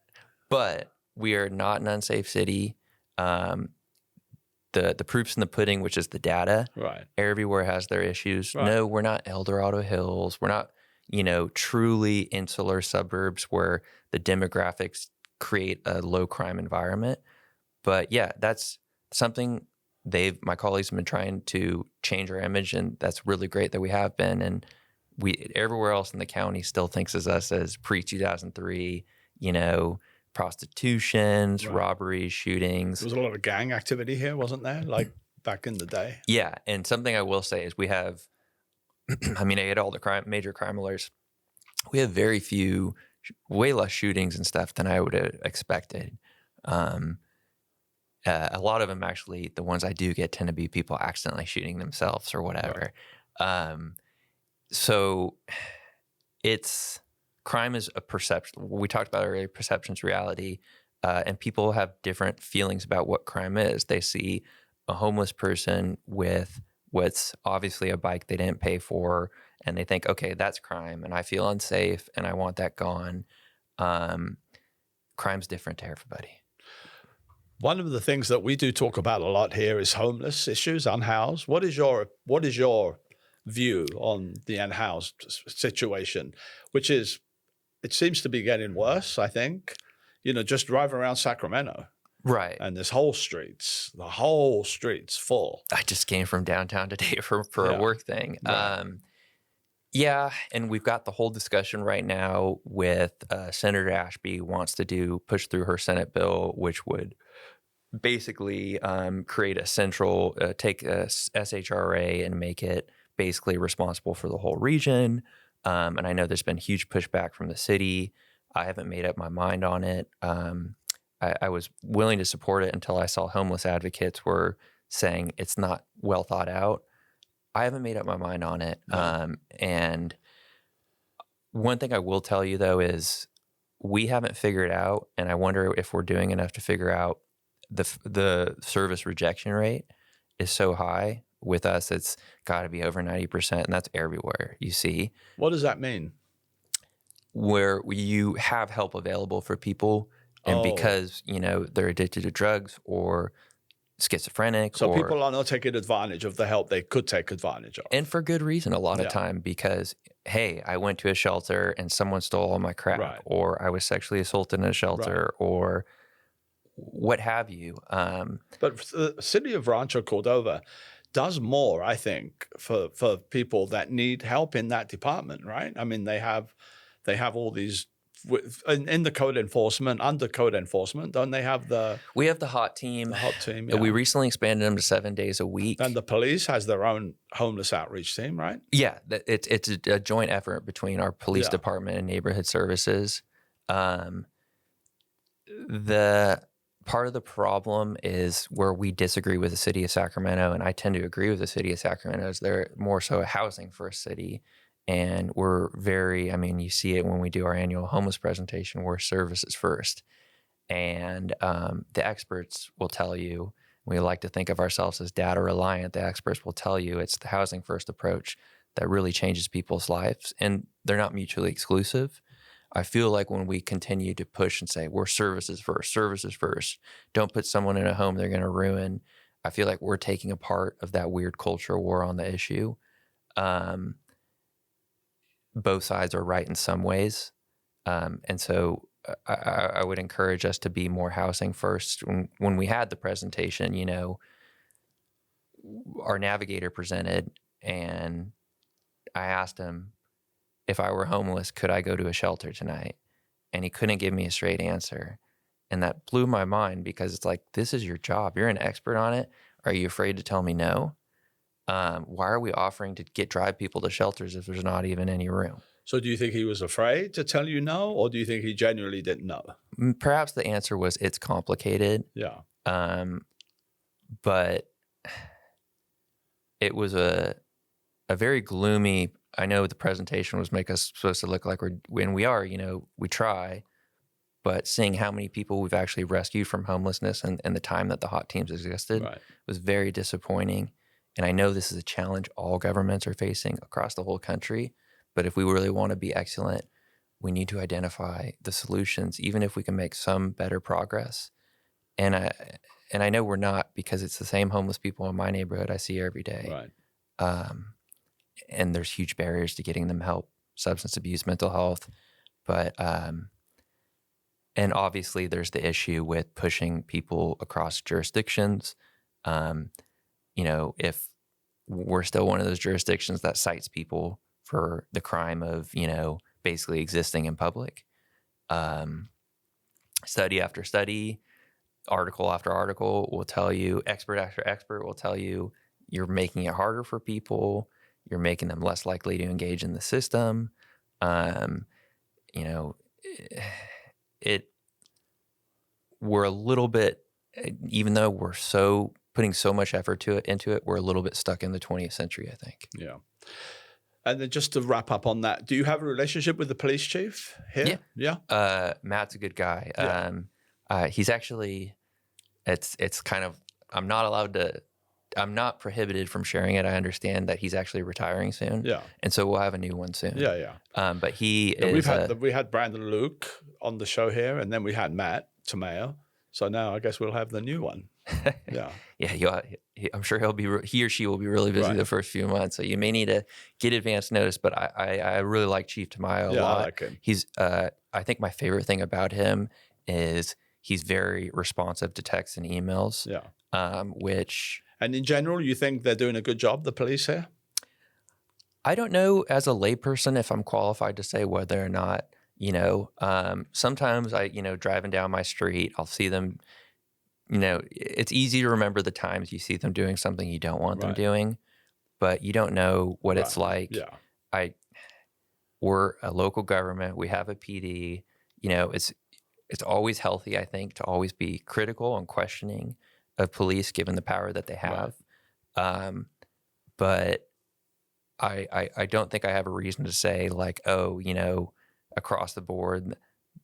but we are not an unsafe city. The proof's in the pudding, which is the data. Right. Everywhere has their issues. Right. No, we're not El Dorado Hills. We're not, truly insular suburbs where the demographics create a low crime environment. But yeah, that's something my colleagues have been trying to change our image, and that's really great that we have been. And everywhere else in the county still thinks of us as pre-2003, prostitutions, robberies, shootings. There was a lot of gang activity here, wasn't there? Like back in the day. Yeah. And something I will say is we have, I had all the major crime alerts. We have very few, way less shootings and stuff than I would have expected. A lot of them, actually, the ones I do get tend to be people accidentally shooting themselves or whatever. Right. So crime is a perception. We talked about earlier, perception's reality, and people have different feelings about what crime is. They see a homeless person with what's obviously a bike they didn't pay for, and they think, okay, that's crime, and I feel unsafe, and I want that gone. Crime's different to everybody. One of the things that we do talk about a lot here is homeless issues, unhoused. What is your view on the unhoused situation, which is, it seems to be getting worse, I think. Just drive around Sacramento. Right. And the whole street's full. I just came from downtown today for a work thing. Right. And we've got the whole discussion right now with Senator Ashby wants to push through her Senate bill, which would basically create a central, take a SHRA and make it basically responsible for the whole region. And I know there's been huge pushback from the city. I haven't made up my mind on it. I was willing to support it until I saw homeless advocates were saying it's not well thought out. I haven't made up my mind on it. No. And one thing I will tell you, though, is we haven't figured out, and I wonder if we're doing enough to figure out, the service rejection rate is so high with us, it's got to be over 90%, and that's everywhere you see. What does that mean? Where you have help available for people, and because, they're addicted to drugs or schizophrenic. So people are not taking advantage of the help they could take advantage of. And for good reason a lot of time, because, hey, I went to a shelter and someone stole all my crap, or I was sexually assaulted in a shelter, or what have you. But the city of Rancho Cordova does more, I think, for people that need help in that department, right? I mean, they have all these in the code enforcement, under code enforcement, don't they have we have the hot team. The hot team, We recently expanded them to 7 days a week. And the police has their own homeless outreach team, right? Yeah, it's a joint effort between our police department and neighborhood services. The part of the problem is where we disagree with the city of Sacramento, and I tend to agree with the city of Sacramento, is they're more so a housing first city. And we're you see it when we do our annual homeless presentation, we're services first. And the experts will tell you, we like to think of ourselves as data reliant. The experts will tell you it's the housing first approach that really changes people's lives, and they're not mutually exclusive. I feel like when we continue to push and say we're services first, don't put someone in a home they're going to ruin, I feel like we're taking a part of that weird culture war on the issue. Both sides are right in some ways. And so I would encourage us to be more housing first. When we had the presentation, our navigator presented, and I asked him, if I were homeless, could I go to a shelter tonight? And he couldn't give me a straight answer. And that blew my mind, because it's like, this is your job. You're an expert on it. Are you afraid to tell me no? Why are we offering to drive people to shelters if there's not even any room? So do you think he was afraid to tell you no, or do you think he genuinely didn't know? Perhaps the answer was it's complicated. Yeah. But it was a very gloomy, I know the presentation was make us supposed to look like we try, but seeing how many people we've actually rescued from homelessness and the time that the hot teams existed was very disappointing. And I know this is a challenge all governments are facing across the whole country, but if we really want to be excellent, we need to identify the solutions, even if we can make some better progress. And I know we're not, because it's the same homeless people in my neighborhood I see every day. Right. And there's huge barriers to getting them help, substance abuse, mental health. But, and obviously there's the issue with pushing people across jurisdictions. If we're still one of those jurisdictions that cites people for the crime of, basically existing in public. Study after study, article after article will tell you, expert after expert will tell you, you're making it harder for people. You're making them less likely to engage in the system. We're a little bit, even though we're putting so much effort into it, we're a little bit stuck in the 20th century, I think. Yeah. And then just to wrap up on that, do you have a relationship with the police chief here? Yeah. Matt's a good guy. Yeah. He's actually, it's kind of, I'm not prohibited from sharing it. I understand that he's actually retiring soon. Yeah. And so we'll have a new one soon. Yeah. But he we had Brandon Luke on the show here, and then we had Matt Tomeo. So now I guess we'll have the new one. Yeah. Yeah. I'm sure he or she will be really busy the first few months. So you may need to get advance notice, but I really like Chief Tamayo a lot. I like him. He's, I think my favorite thing about him is he's very responsive to texts and emails. Yeah. And in general, you think they're doing a good job, the police here? I don't know as a layperson if I'm qualified to say whether or not, sometimes driving down my street, I'll see them, it's easy to remember the times you see them doing something you don't want them doing, but you don't know what it's like. Yeah. We're a local government. We have a PD, it's always healthy, I think, to always be critical and questioning of police, given the power that they have. But I don't think I have a reason to say like, across the board,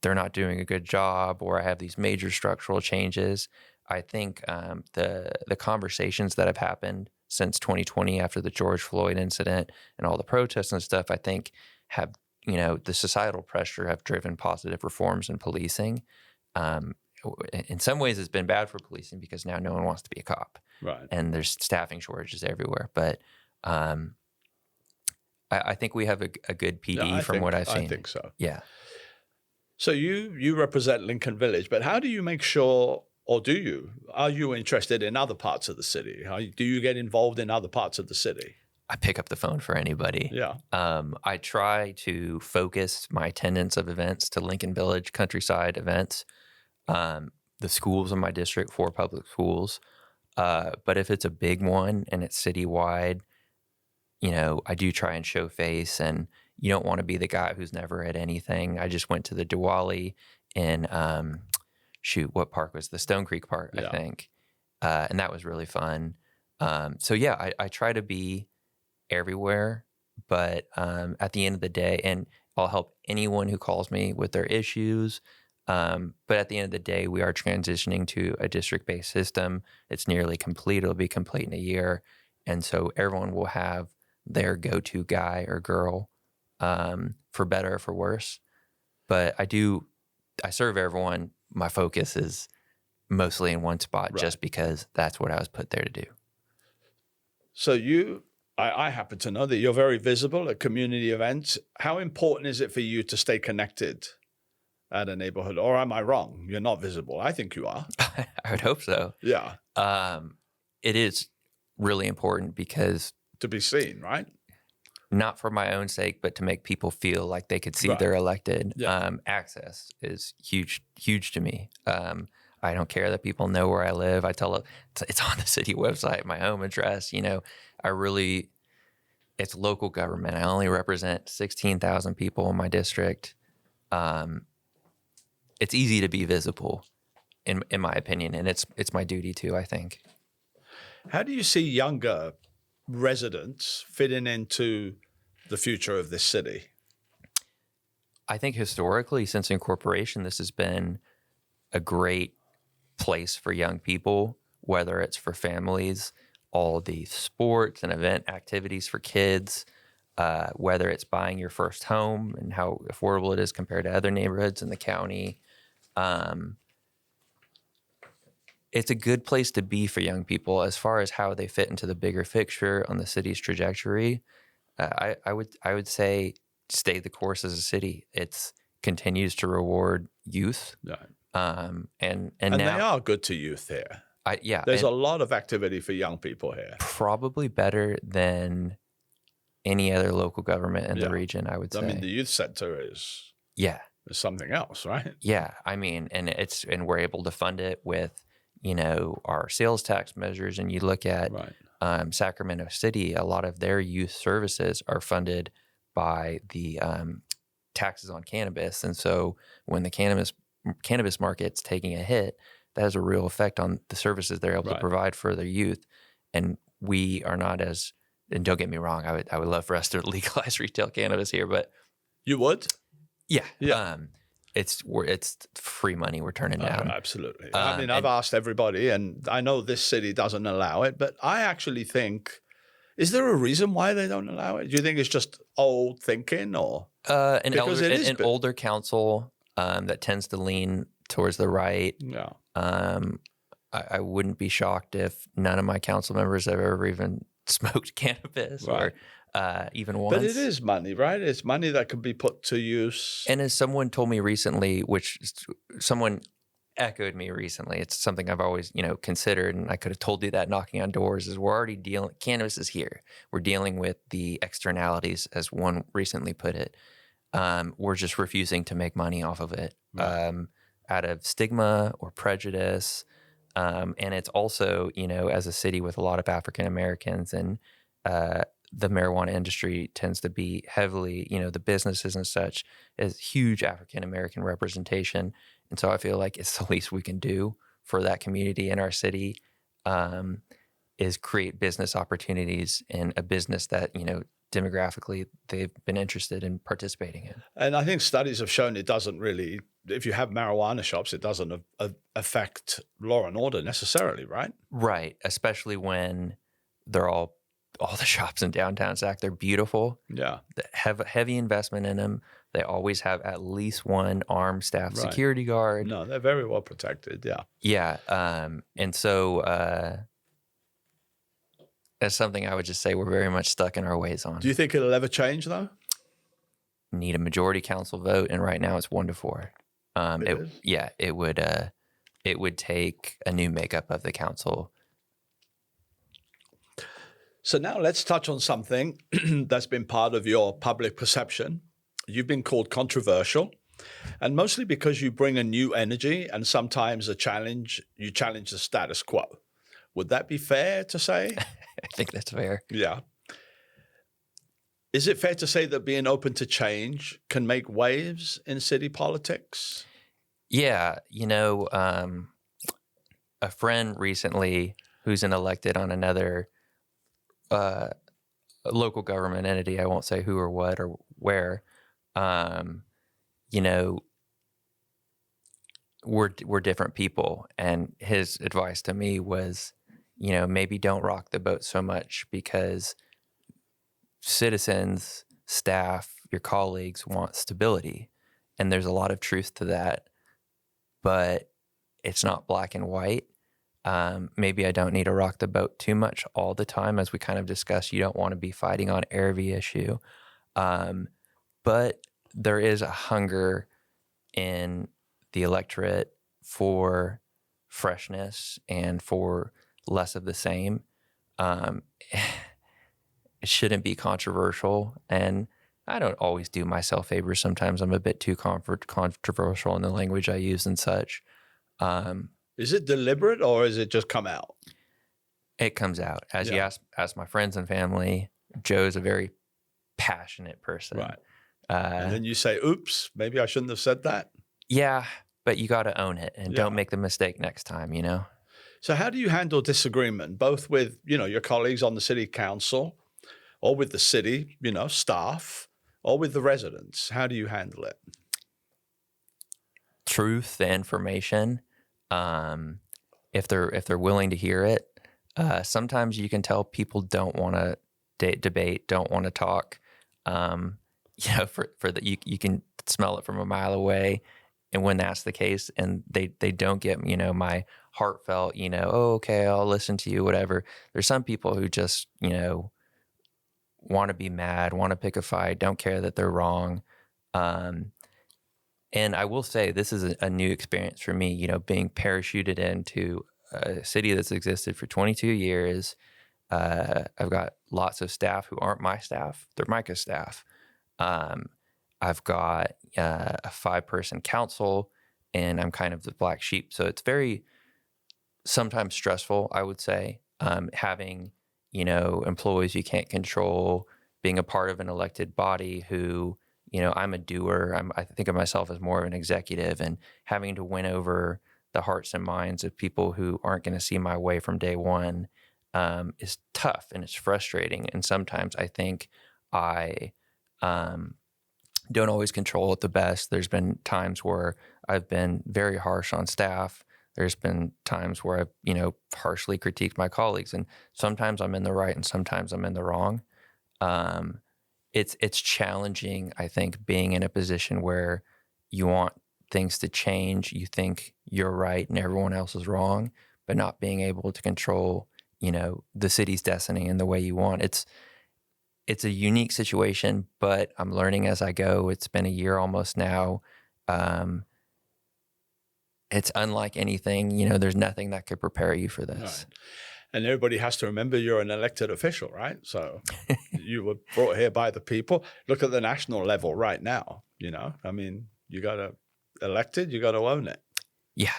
they're not doing a good job, or I have these major structural changes. I think the conversations that have happened since 2020 after the George Floyd incident and all the protests and stuff, I think have, the societal pressure have driven positive reforms in policing. In some ways it's been bad for policing because now no one wants to be a cop. Right. And there's staffing shortages everywhere. But I think we have a good PD from what I've seen. I think so. Yeah. So you represent Lincoln Village, but how do you make sure, or are you interested in other parts of the city? Do you get involved in other parts of the city? I pick up the phone for anybody. Yeah. I try to focus my attendance of events to Lincoln Village countryside events, the schools in my district, 4 public schools. But if it's a big one and it's citywide, I do try and show face, and you don't want to be the guy who's never at anything. I just went to the Diwali in, what park was the Stone Creek Park, I think. And that was really fun. So yeah, I try to be everywhere, but at the end of the day, and I'll help anyone who calls me with their issues. But at the end of the day, we are transitioning to a district-based system. It's nearly complete. It'll be complete in a year. And so everyone will have their go-to guy or girl, for better or for worse. But I serve everyone. My focus is mostly in one spot, just because that's what I was put there to do. So I happen to know that you're very visible at community events. How important is it for you to stay connected at a neighborhood? Or am I wrong? You're not visible. I think you are. I would hope so. Yeah. It is really important because to be seen, right? Not for my own sake, but to make people feel like they could see they're elected. Yeah. Access is huge to me. I don't care that people know where I live. I tell them it's on the city website, my home address. It's local government. I only represent 16,000 people in my district. It's easy to be visible, in my opinion, and it's my duty too, I think. How do you see younger residents fitting into the future of this city? I think historically, since incorporation, this has been a great place for young people, whether it's for families, all the sports and event activities for kids, whether it's buying your first home and how affordable it is compared to other neighborhoods in the county. It's a good place to be for young people. As far as how they fit into the bigger picture on the city's trajectory, I would say stay the course as a city. It continues to reward youth. And now, they are good to youth here. There's a lot of activity for young people here. Probably better than any other local government in the region, I would say. I mean, the youth center is something else, right? Yeah, I mean, and we're able to fund it with our sales tax measures. And you look at Sacramento City, a lot of their youth services are funded by the taxes on cannabis. And so when the cannabis market's taking a hit, that has a real effect on the services they're able to provide for their youth. And we are not and don't get me wrong, I would love for us to legalize retail cannabis here, but you would? Yeah. It's free money we're turning down. Absolutely. I mean, I've asked everybody, and I know this city doesn't allow it, but I actually think, is there a reason why they don't allow it? Do you think it's just old thinking, or an older council that tends to lean towards the right? Yeah. I wouldn't be shocked if none of my council members have ever even smoked cannabis or even once. But it is money, right? It's money that could be put to use. And as someone told me recently, which someone echoed me recently, it's something I've always, considered, and I could have told you that knocking on doors, is we're already cannabis is here. We're dealing with the externalities, as one recently put it. We're just refusing to make money off of it out of stigma or prejudice. And it's also, as a city with a lot of African Americans, and the marijuana industry tends to be heavily, the businesses and such, is huge African American representation. And so I feel like it's the least we can do for that community in our city, is create business opportunities in a business that, demographically they've been interested in participating in. And I think studies have shown it doesn't really, if you have marijuana shops, it doesn't affect law and order necessarily, right? Right. Especially when they're all the shops in downtown Sac. They're beautiful. Yeah. They have a heavy investment in them. They always have at least one armed staff Right. security guard. No, they're very well protected. Yeah. Yeah. And so that's something I would just say we're very much stuck in our ways on. Do you think it'll ever change, though? Need a majority council vote, and right now it's 1-4. It would take a new makeup of the council. So now let's touch on something that's been part of your public perception. You've been called controversial, and mostly because you bring a new energy and sometimes you challenge the status quo. Would that be fair to say? I think that's fair. Yeah. Is it fair to say that being open to change can make waves in city politics? Yeah. A friend recently who's elected on another local government entity, I won't say who or what or where, we're different people. And his advice to me was, maybe don't rock the boat so much, because citizens, staff, your colleagues want stability. And there's a lot of truth to that, but it's not black and white. Maybe I don't need to rock the boat too much all the time. As we kind of discussed, you don't want to be fighting on every issue. But there is a hunger in the electorate for freshness and for less of the same. It shouldn't be controversial. And I don't always do myself favors. Sometimes I'm a bit too controversial in the language I use and such. Is it deliberate, or is it just come out? It comes out. As you ask my friends and family, Joe's a very passionate person. Right. And then you say, oops, maybe I shouldn't have said that. Yeah, but you got to own it and don't make the mistake next time, So how do you handle disagreement, both with, your colleagues on the city council, or with the city, staff, or with the residents? How do you handle it? Truth, the information. If they're willing to hear it, sometimes you can tell people don't want to debate, don't want to talk. You can smell it from a mile away. And when that's the case, and they don't get, my heartfelt, oh, okay, I'll listen to you, whatever. There's some people who just, want to be mad, want to pick a fight, don't care that they're wrong. And I will say this is a new experience for me, being parachuted into a city that's existed for 22 years. I've got lots of staff who aren't my staff. They're Micah's staff. I've got a 5-person council, and I'm kind of the black sheep. So it's very sometimes stressful, I would say, having, employees you can't control, being a part of an elected body who, I'm a doer. I think of myself as more of an executive, and having to win over the hearts and minds of people who aren't going to see my way from day one is tough, and it's frustrating. And sometimes I think I don't always control it the best. There's been times where I've been very harsh on staff. There's been times where I've, harshly critiqued my colleagues, and sometimes I'm in the right and sometimes I'm in the wrong. It's challenging, I think, being in a position where you want things to change. You think you're right and everyone else is wrong, but not being able to control, the city's destiny in the way you want. It's a unique situation, but I'm learning as I go. It's been a year almost now. It's unlike anything, there's nothing that could prepare you for this. Right. And everybody has to remember you're an elected official, right? So you were brought here by the people. Look at the national level right now, you got to elected, you got to own it. Yeah.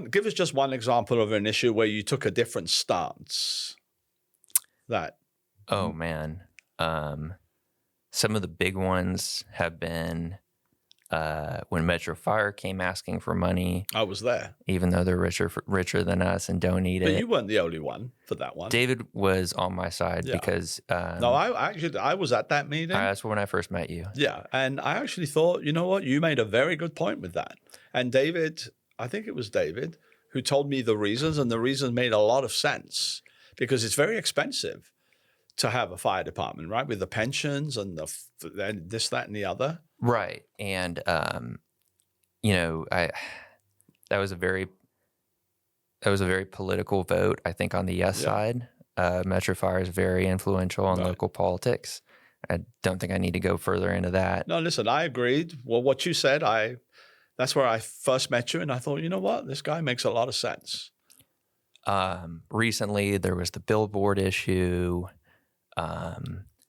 Give us just one example of an issue where you took a different stance. Oh man. Some of the big ones have been when Metro Fire came asking for money. I was there. Even though they're richer than us and don't need it. But you weren't the only one for that one. David was on my side because... no, I was at that meeting. That's when I first met you. Yeah, and I actually thought, you know what? You made a very good point with that. And David, I think it was David, who told me the reasons, and the reasons made a lot of sense. because it's very expensive to have a fire department, right? With the pensions and this, that, and the other. Right. And, that was a very political vote, I think, on the yes side. Metro Fire is very influential in local politics. I don't think I need to go further into that. No, listen, I agreed. Well, what you said, that's where I first met you, and I thought, you know what? This guy makes a lot of sense. Recently, there was the billboard issue. Now,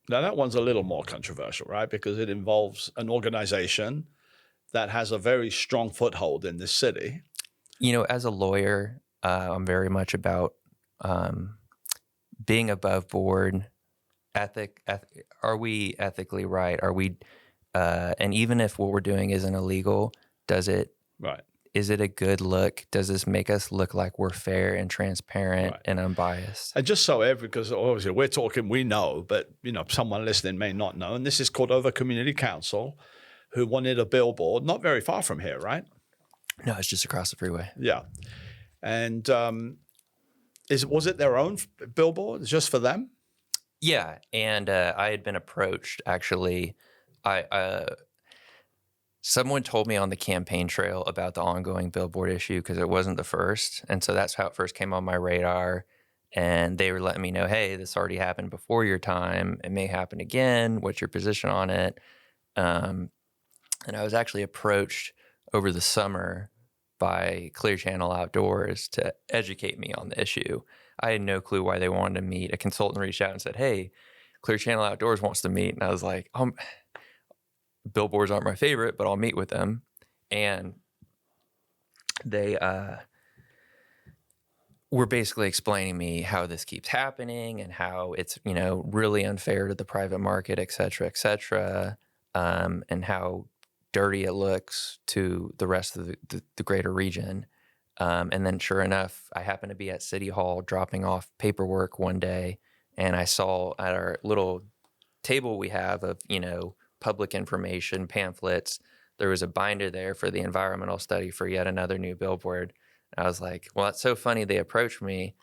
that one's a little more controversial, right? Because it involves an organization that has a very strong foothold in this city. As a lawyer, I'm very much about being above board. Are we ethically right? Are we, and even if what we're doing isn't illegal, is it a good look? Does this make us look like we're fair and transparent and unbiased? And just so because obviously we're talking, we know, but someone listening may not know. And this is Cordova Community Council, who wanted a billboard not very far from here, right? No, it's just across the freeway. Yeah. And was it their own billboard just for them? Yeah. And I had been approached, actually. Someone told me on the campaign trail about the ongoing billboard issue because it wasn't the first. And so that's how it first came on my radar. And they were letting me know, hey, this already happened before your time. It may happen again. What's your position on it? And I was actually approached over the summer by Clear Channel Outdoors to educate me on the issue. I had no clue why they wanted to meet. A consultant reached out and said, hey, Clear Channel Outdoors wants to meet. And I was like, billboards aren't my favorite, but I'll meet with them. And they were basically explaining me how this keeps happening and how it's, really unfair to the private market, et cetera, and how dirty it looks to the rest of the greater region. And then sure enough, I happened to be at City Hall dropping off paperwork one day, and I saw at our little table we have of, public information pamphlets, there was a binder there for the environmental study for yet another new billboard. And I was like, well, it's so funny they approached me.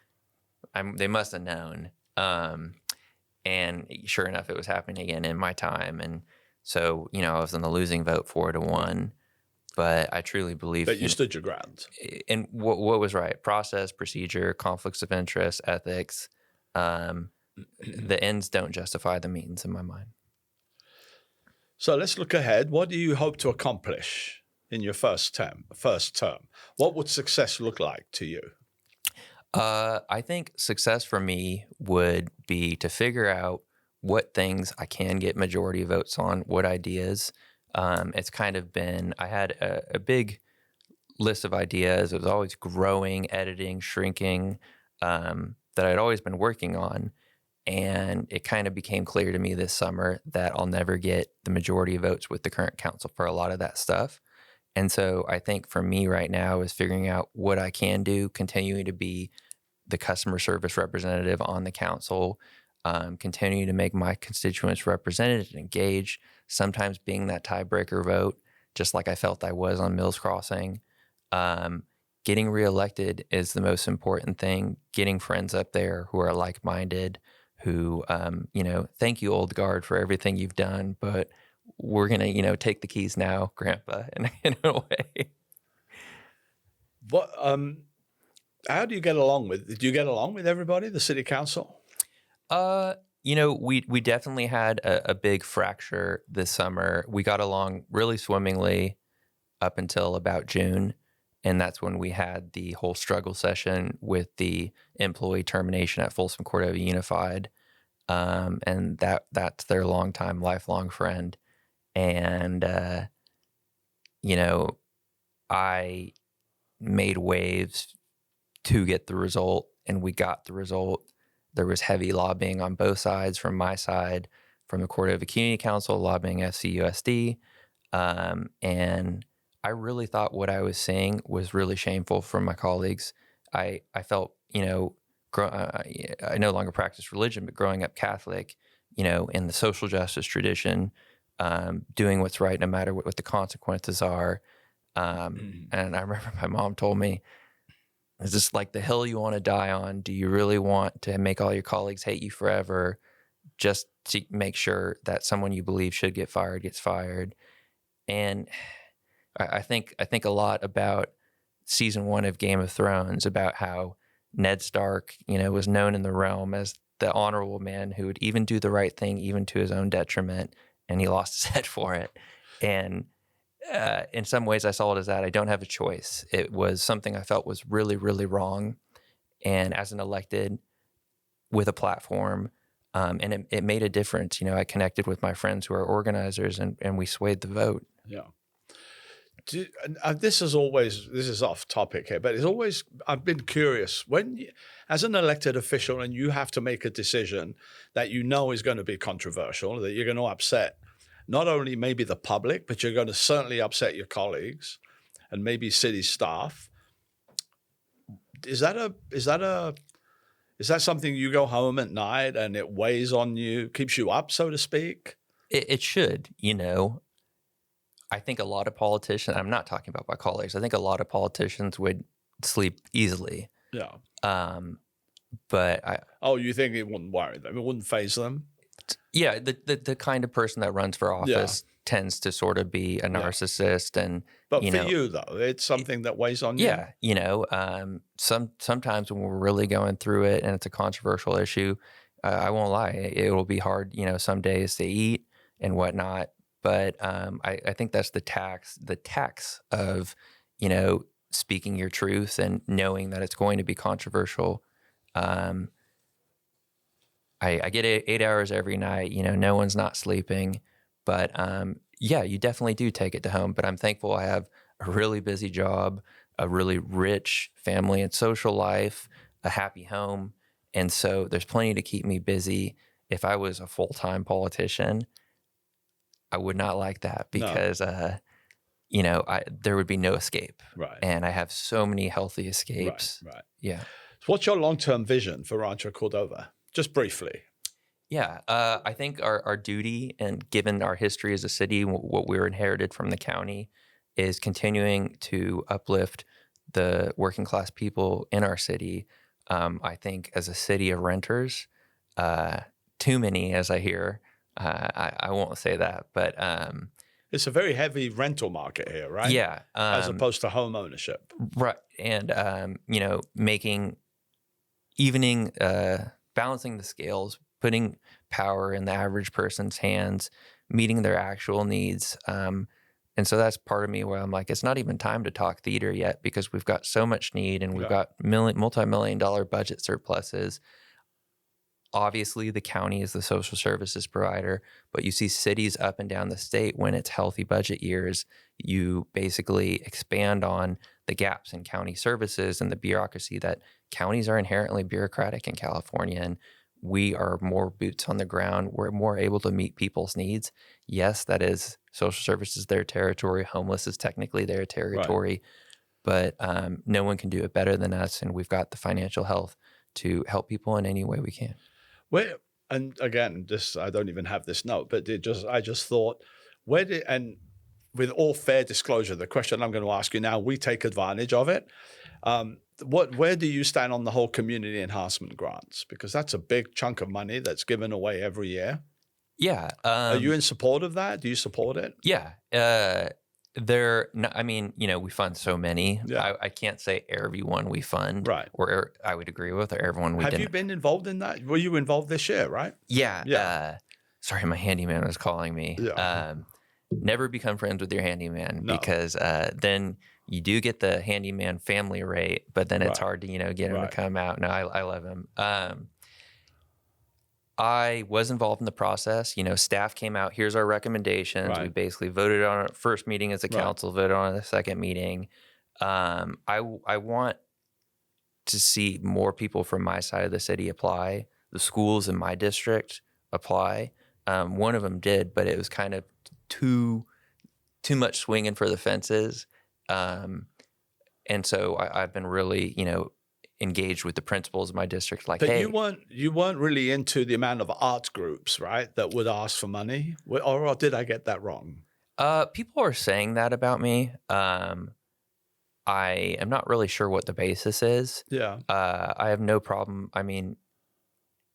They must have known. And sure enough, it was happening again in my time. And so, I was in the losing vote 4-1, but I truly believe that you stood your ground. And what was right: process, procedure, conflicts of interest, ethics. The ends don't justify the means in my mind. So let's look ahead. What do you hope to accomplish in your first term? What would success look like to you? I think success for me would be to figure out what things I can get majority votes on, what ideas. It's kind of been, I had a big list of ideas. It was always growing, editing, shrinking, that I'd always been working on. And it kind of became clear to me this summer that I'll never get the majority of votes with the current council for a lot of that stuff. And so I think for me right now is figuring out what I can do, continuing to be the customer service representative on the council, continuing to make my constituents represented and engaged, sometimes being that tiebreaker vote, just like I felt I was on Mills Crossing. Getting reelected is the most important thing, getting friends up there who are like-minded, who, thank you, old guard, for everything you've done, but we're going to, take the keys now, Grandpa, in a way. What, how do you get along do you get along with everybody, the city council? We definitely had a big fracture this summer. We got along really swimmingly up until about June. And that's when we had the whole struggle session with the employee termination at Folsom Cordova Unified. And that's their longtime, lifelong friend. And, I made waves to get the result, and we got the result. There was heavy lobbying on both sides, from my side, from the Cordova Community Council, lobbying FCUSD. And I really thought what I was seeing was really shameful from my colleagues. I felt, I no longer practice religion, but growing up Catholic, in the social justice tradition, doing what's right no matter what the consequences are. And I remember my mom told me, Is this like the hill you want to die on? Do you really want to make all your colleagues hate you forever just to make sure that someone you believe should get fired gets fired? And I think a lot about season 1 of Game of Thrones, about how Ned Stark, was known in the realm as the honorable man who would even do the right thing, even to his own detriment, and he lost his head for it. And in some ways, I saw it as that. I don't have a choice. It was something I felt was really, really wrong. And as an elected with a platform, and it made a difference. I connected with my friends who are organizers, and we swayed the vote. Yeah. This is off topic here, but I've been curious as an elected official and you have to make a decision that is going to be controversial, that you're going to upset not only maybe the public, but you're going to certainly upset your colleagues and maybe city staff. Is that something you go home at night and it weighs on you, keeps you up, so to speak? It should, I think a lot of politicians, I'm not talking about my colleagues, I think a lot of politicians would sleep easily. Yeah. But you think it wouldn't worry them? It wouldn't faze them? Yeah, the kind of person that runs for office tends to sort of be a narcissist, but for you though, it's something that weighs on you. Yeah, sometimes when we're really going through it and it's a controversial issue, I won't lie, it will be hard, some days to eat and whatnot. But I think that's the tax of speaking your truth and knowing that it's going to be controversial. I get 8 hours every night, no one's not sleeping, but you definitely do take it to home. But I'm thankful I have a really busy job, a really rich family and social life, a happy home. And so there's plenty to keep me busy. If I was a full-time politician, I would not like that because, there would be no escape. Right. And I have so many healthy escapes. Right. Yeah. So what's your long-term vision for Rancho Cordova? Just briefly. Yeah. I think our duty, and given our history as a city, what we were inherited from the county, is continuing to uplift the working class people in our city. I think as a city of renters, too many, as I hear, I won't say that, but it's a very heavy rental market here, right? Yeah, as opposed to home ownership, right? And balancing the scales, putting power in the average person's hands, meeting their actual needs. And so that's part of me where I'm like, it's not even time to talk theater yet because we've got so much need and we've got multi-million-dollar budget surpluses. Obviously, the county is the social services provider, but you see cities up and down the state when it's healthy budget years, you basically expand on the gaps in county services and the bureaucracy that counties are inherently bureaucratic in California. And we are more boots on the ground. We're more able to meet people's needs. Yes, that is social services, their territory. Homeless is technically their territory, but no one can do it better than us. And we've got the financial health to help people in any way we can. And again, I don't even have this note, but I just thought, and with all fair disclosure, the question I'm going to ask you now, we take advantage of it. Where do you stand on the whole community enhancement grants? Because that's a big chunk of money that's given away every year. Yeah. Are you in support of that? Do you support it? Yeah. We fund so many. Yeah. I can't say everyone we fund, right? Or I would agree with, or everyone we didn't. Have you been involved in that? Were you involved this year, right? Yeah. Yeah. Sorry, my handyman was calling me. Yeah. Never become friends with your handyman because then you do get the handyman family rate, but then it's hard to get him to come out. No, I love him. I was involved in the process. Staff came out, here's our recommendations. Right. We basically voted on it first meeting as a council, voted on it the second meeting. I want to see more people from my side of the city apply. The schools in my district apply. One of them did, but it was kind of too much swinging for the fences. And so I've been really, engaged with the principals of my district. Like, but hey, you weren't really into the amount of art groups, right, that would ask for money, or did I get that wrong? People are saying that about me. I I am not really sure what the basis is. Yeah. I have no problem. I mean,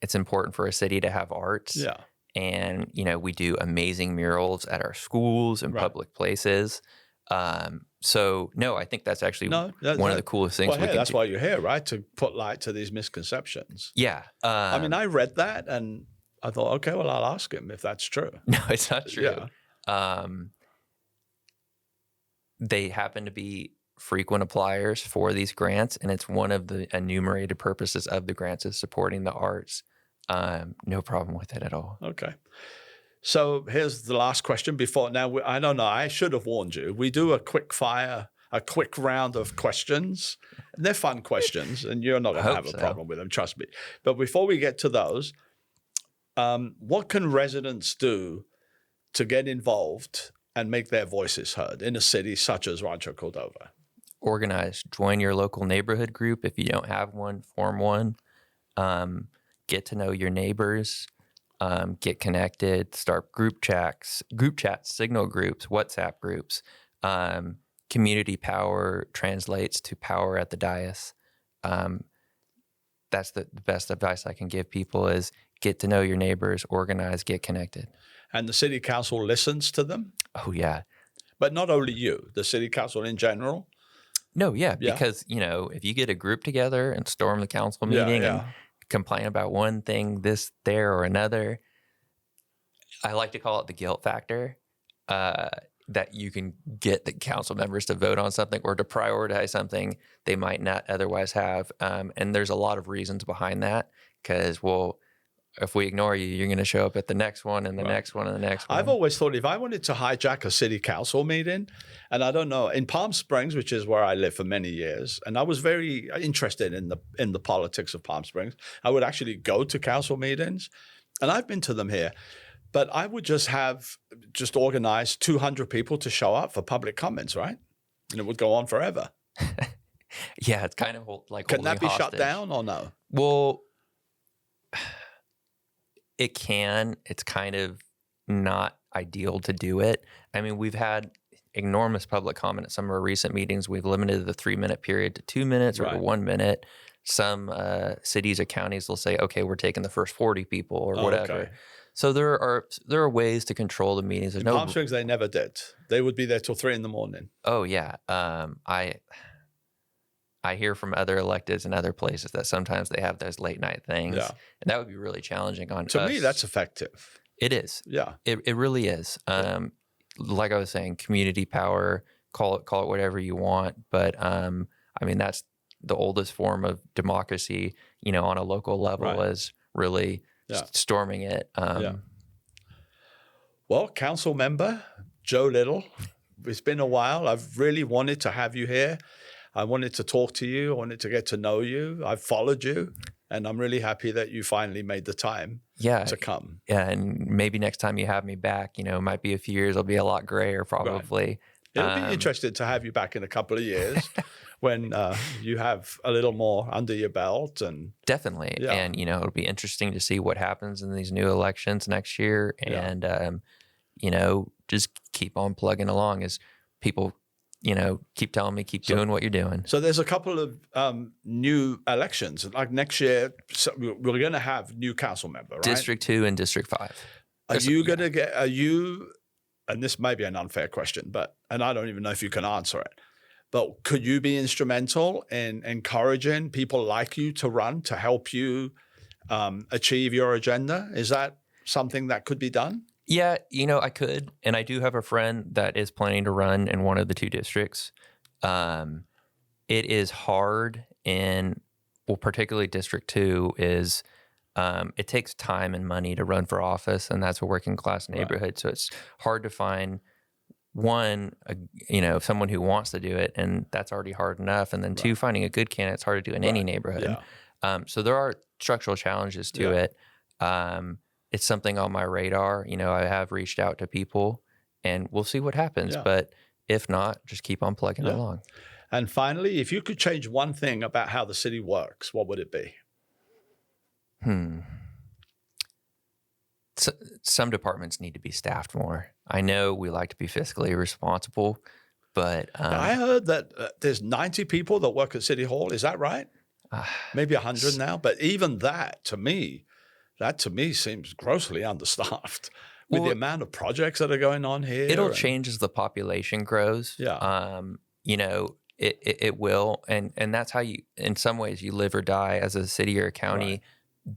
it's important for a city to have arts. Yeah. And, we do amazing murals at our schools and Right. public places. So, no, I think that's actually No, one of the coolest things well, we hey, can that's do. why you're here, right? To put light to these misconceptions. Yeah. I mean, I read that and I thought, okay, well, I'll ask him if that's true. No, it's not true. Yeah. They happen to be frequent appliers for these grants, and it's one of the enumerated purposes of the grants is supporting the arts. No problem with it at all. Okay. So here's the last question before now. I don't know. I should have warned you. We do a quick round of questions. And they're fun questions, and you're not going to have a problem with them, trust me. But before we get to those, what can residents do to get involved and make their voices heard in a city such as Rancho Cordova? Organize. Join your local neighborhood group. If you don't have one, form one. Get to know your neighbors. Get connected. Start group chats, signal groups, WhatsApp groups. Community power translates to power at the dais. That's the best advice I can give people is get to know your neighbors, organize, get connected. And the city council listens to them? Oh, yeah. But not only you, the city council in general? No, yeah, because, if you get a group together and storm the council meeting and complain about one thing, this, there, or another, I like to call it the guilt factor, that you can get the council members to vote on something or to prioritize something they might not otherwise have. And there's a lot of reasons behind that because, if we ignore you, you're going to show up at the next one and the next one and the next one. I've always thought if I wanted to hijack a city council meeting, and I don't know, in Palm Springs, which is where I lived for many years, and I was very interested in the politics of Palm Springs, I would actually go to council meetings, and I've been to them here. But I would just organize 200 people to show up for public comments, right? And it would go on forever. Yeah, it's kind of like Can that be hostage. shut down or no? Well, it can. It's kind of not ideal to do it. I mean, we've had enormous public comment at some of our recent meetings. We've limited the 3-minute period to 2 minutes or to 1 minute. Some cities or counties will say, okay, we're taking the first 40 people or whatever. Okay. So there are ways to control the meetings. In Palm Springs, they never did. They would be there till 3 a.m. Oh, yeah. I hear from other electeds in other places that sometimes they have those late night things. Yeah. And that would be really challenging on us. To me, that's effective. It is. Yeah. It really is. Like I was saying, community power, call it whatever you want. But I mean, that's the oldest form of democracy, on a local level is really storming it. Well, council member Joe Little, it's been a while. I've really wanted to have you here. I wanted to talk to you. I wanted to get to know you. I've followed you, and I'm really happy that you finally made the time to come. Yeah, and maybe next time you have me back, it might be a few years. I'll be a lot grayer probably. Right. It'll be interested to have you back in a couple of years when you have a little more under your belt. And definitely. Yeah. And, it'll be interesting to see what happens in these new elections next year. And, just keep on plugging along as people keep telling me, keep doing what you're doing. So there's a couple of new elections. Like next year, we're going to have new council member, right? District 2 and District 5. Are you, and this may be an unfair question, and I don't even know if you can answer it, but could you be instrumental in encouraging people like you to run to help you achieve your agenda? Is that something that could be done? Yeah, I could. And I do have a friend that is planning to run in one of the 2 districts. It is hard particularly District 2 is, it takes time and money to run for office, and that's a working class neighborhood. Right. So it's hard to find someone who wants to do it, and that's already hard enough. And then 2, finding a good candidate, it's hard to do in any neighborhood. Yeah. So there are structural challenges to it. It's something on my radar. I have reached out to people, and we'll see what happens. Yeah. But if not, just keep on plugging along. And finally, if you could change one thing about how the city works, what would it be? So, some departments need to be staffed more. I know we like to be fiscally responsible, But I heard that there's 90 people that work at City Hall. Is that right? Maybe 100 now. But even that to me seems grossly understaffed with the amount of projects that are going on here. It'll change as the population grows. Yeah. You know, it will. And that's how you, in some ways, you live or die as a city or a county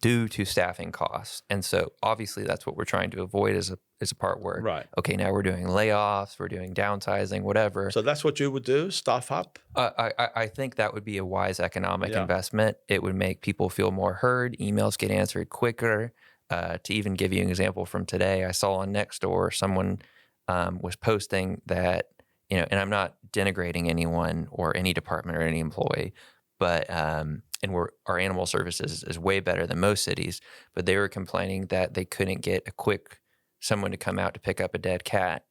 due to staffing costs. And so obviously that's what we're trying to avoid as a part where, okay, now we're doing layoffs, we're doing downsizing, whatever. So that's what you would do, staff up? I think that would be a wise economic investment. It would make people feel more heard. Emails get answered quicker. To even give you an example from today, I saw on Nextdoor someone was posting that, you know, and I'm not denigrating anyone or any department or any employee, but our animal services is way better than most cities, but they were complaining that they couldn't get someone to come out to pick up a dead cat.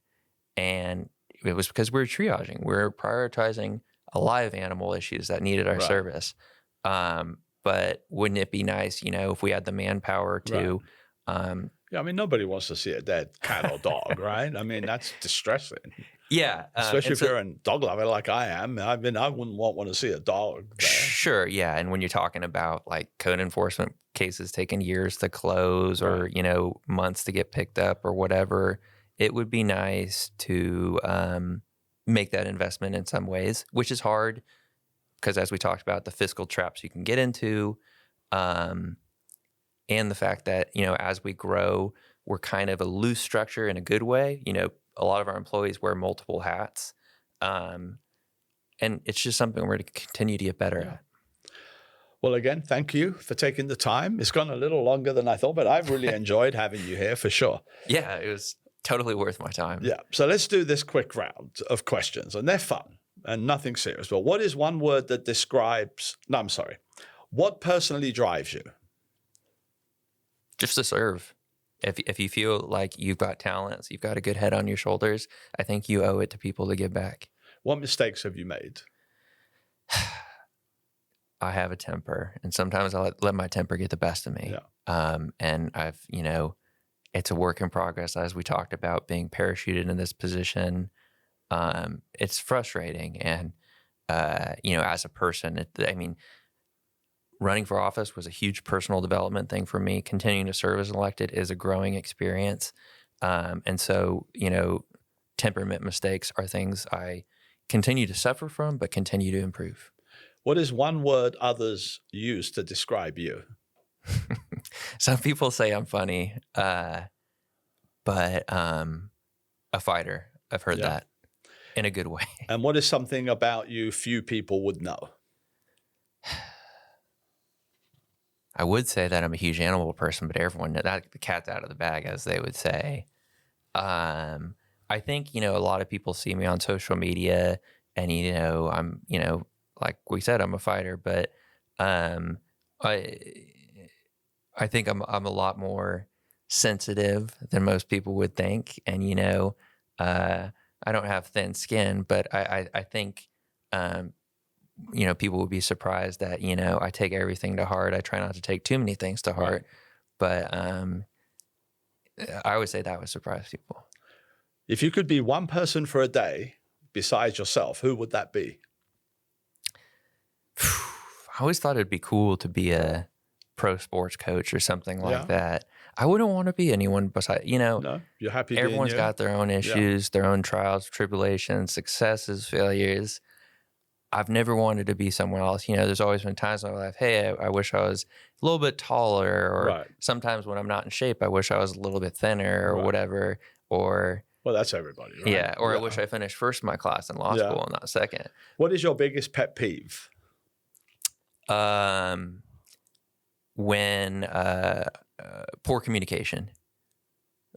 And it was because we were triaging. We were prioritizing a live animal issues that needed our service. But wouldn't it be nice, you know, if we had the manpower to... yeah, I mean, nobody wants to see a dead cat or dog, right? I mean, that's distressing. Yeah. Especially if you're a dog lover like I am. I mean, I wouldn't want to see a dog there. Sure, yeah. And when you're talking about like code enforcement cases taking years to close or, you know, months to get picked up or whatever, it would be nice to make that investment in some ways, which is hard because as we talked about, the fiscal traps you can get into and the fact that, you know, as we grow, we're kind of a loose structure in a good way. You know, a lot of our employees wear multiple hats. And it's just something we're going to continue to get better at. Well, again, thank you for taking the time. It's gone a little longer than I thought, but I've really enjoyed having you here for sure. Yeah, it was totally worth my time. Yeah. So let's do this quick round of questions, and they're fun and nothing serious. But what is one word that describes, what personally drives you? Just to serve. If you feel like you've got talents, you've got a good head on your shoulders, I think you owe it to people to give back. What mistakes have you made? I have a temper, and sometimes I let my temper get the best of me. Yeah. And I've, you know, it's a work in progress, as we talked about, being parachuted in this position. It's frustrating. And, you know, as a person, running for office was a huge personal development thing for me. Continuing to serve as elected is a growing experience. And so, you know, temperament mistakes are things I continue to suffer from, but continue to improve. What is one word others use to describe you? Some people say I'm funny, but a fighter. I've heard that in a good way. And what is something about you few people would know? I would say that I'm a huge animal person, but everyone knows that the cat's out of the bag, as they would say. I think, you know, a lot of people see me on social media and, you know, I'm, you know, like we said, I'm a fighter, but I think I'm a lot more sensitive than most people would think. And, you know, I don't have thin skin, but I think, you know, people would be surprised that, you know, I take everything to heart. I try not to take too many things to heart, but I would say that would surprise people. If you could be one person for a day besides yourself, who would that be? I always thought it'd be cool to be a pro sports coach or something like that. I wouldn't want to be anyone besides, you know. No, you're happy. Everyone's got their own issues, their own trials, tribulations, successes, failures. I've never wanted to be someone else. You know, there's always been times in my life, hey, I wish I was a little bit taller, or sometimes when I'm not in shape, I wish I was a little bit thinner or whatever. Or well, that's everybody, right? Yeah, or I wish I finished first in my class in law school and not second. What is your biggest pet peeve? When poor communication,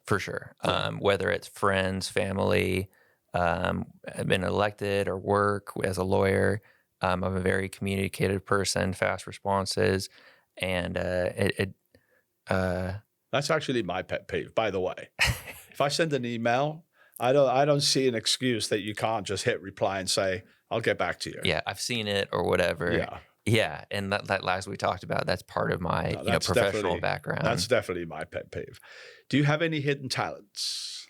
for sure. Whether it's friends, family, I've been elected or work as a lawyer. I'm a very communicative person, fast responses, and that's actually my pet peeve, by the way. If I send an email, I don't see an excuse that you can't just hit reply and say, I'll get back to you. Yeah, I've seen it or whatever. Yeah, and that last we talked about, that's part of my professional background. That's definitely my pet peeve. Do you have any hidden talents?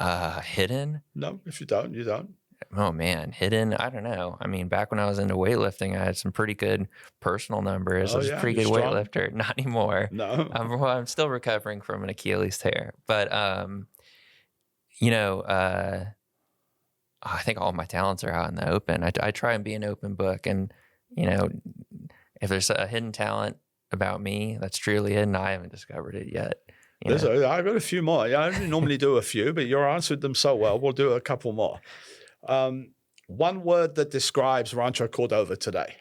Hidden? No, if you don't, you don't. Oh man, hidden. I don't know. I mean, back when I was into weightlifting, I had some pretty good personal numbers. I Oh was a yeah, pretty you're good strong. weightlifter. Not anymore. No. I'm still recovering from an Achilles tear, but you know, I think all my talents are out in the open. I try and be an open book, and you know, if there's a hidden talent about me that's truly hidden, I haven't discovered it yet. I've got a few more. Yeah, I only normally do a few, but you answered them so well. We'll do a couple more. One word that describes Rancho Cordova today.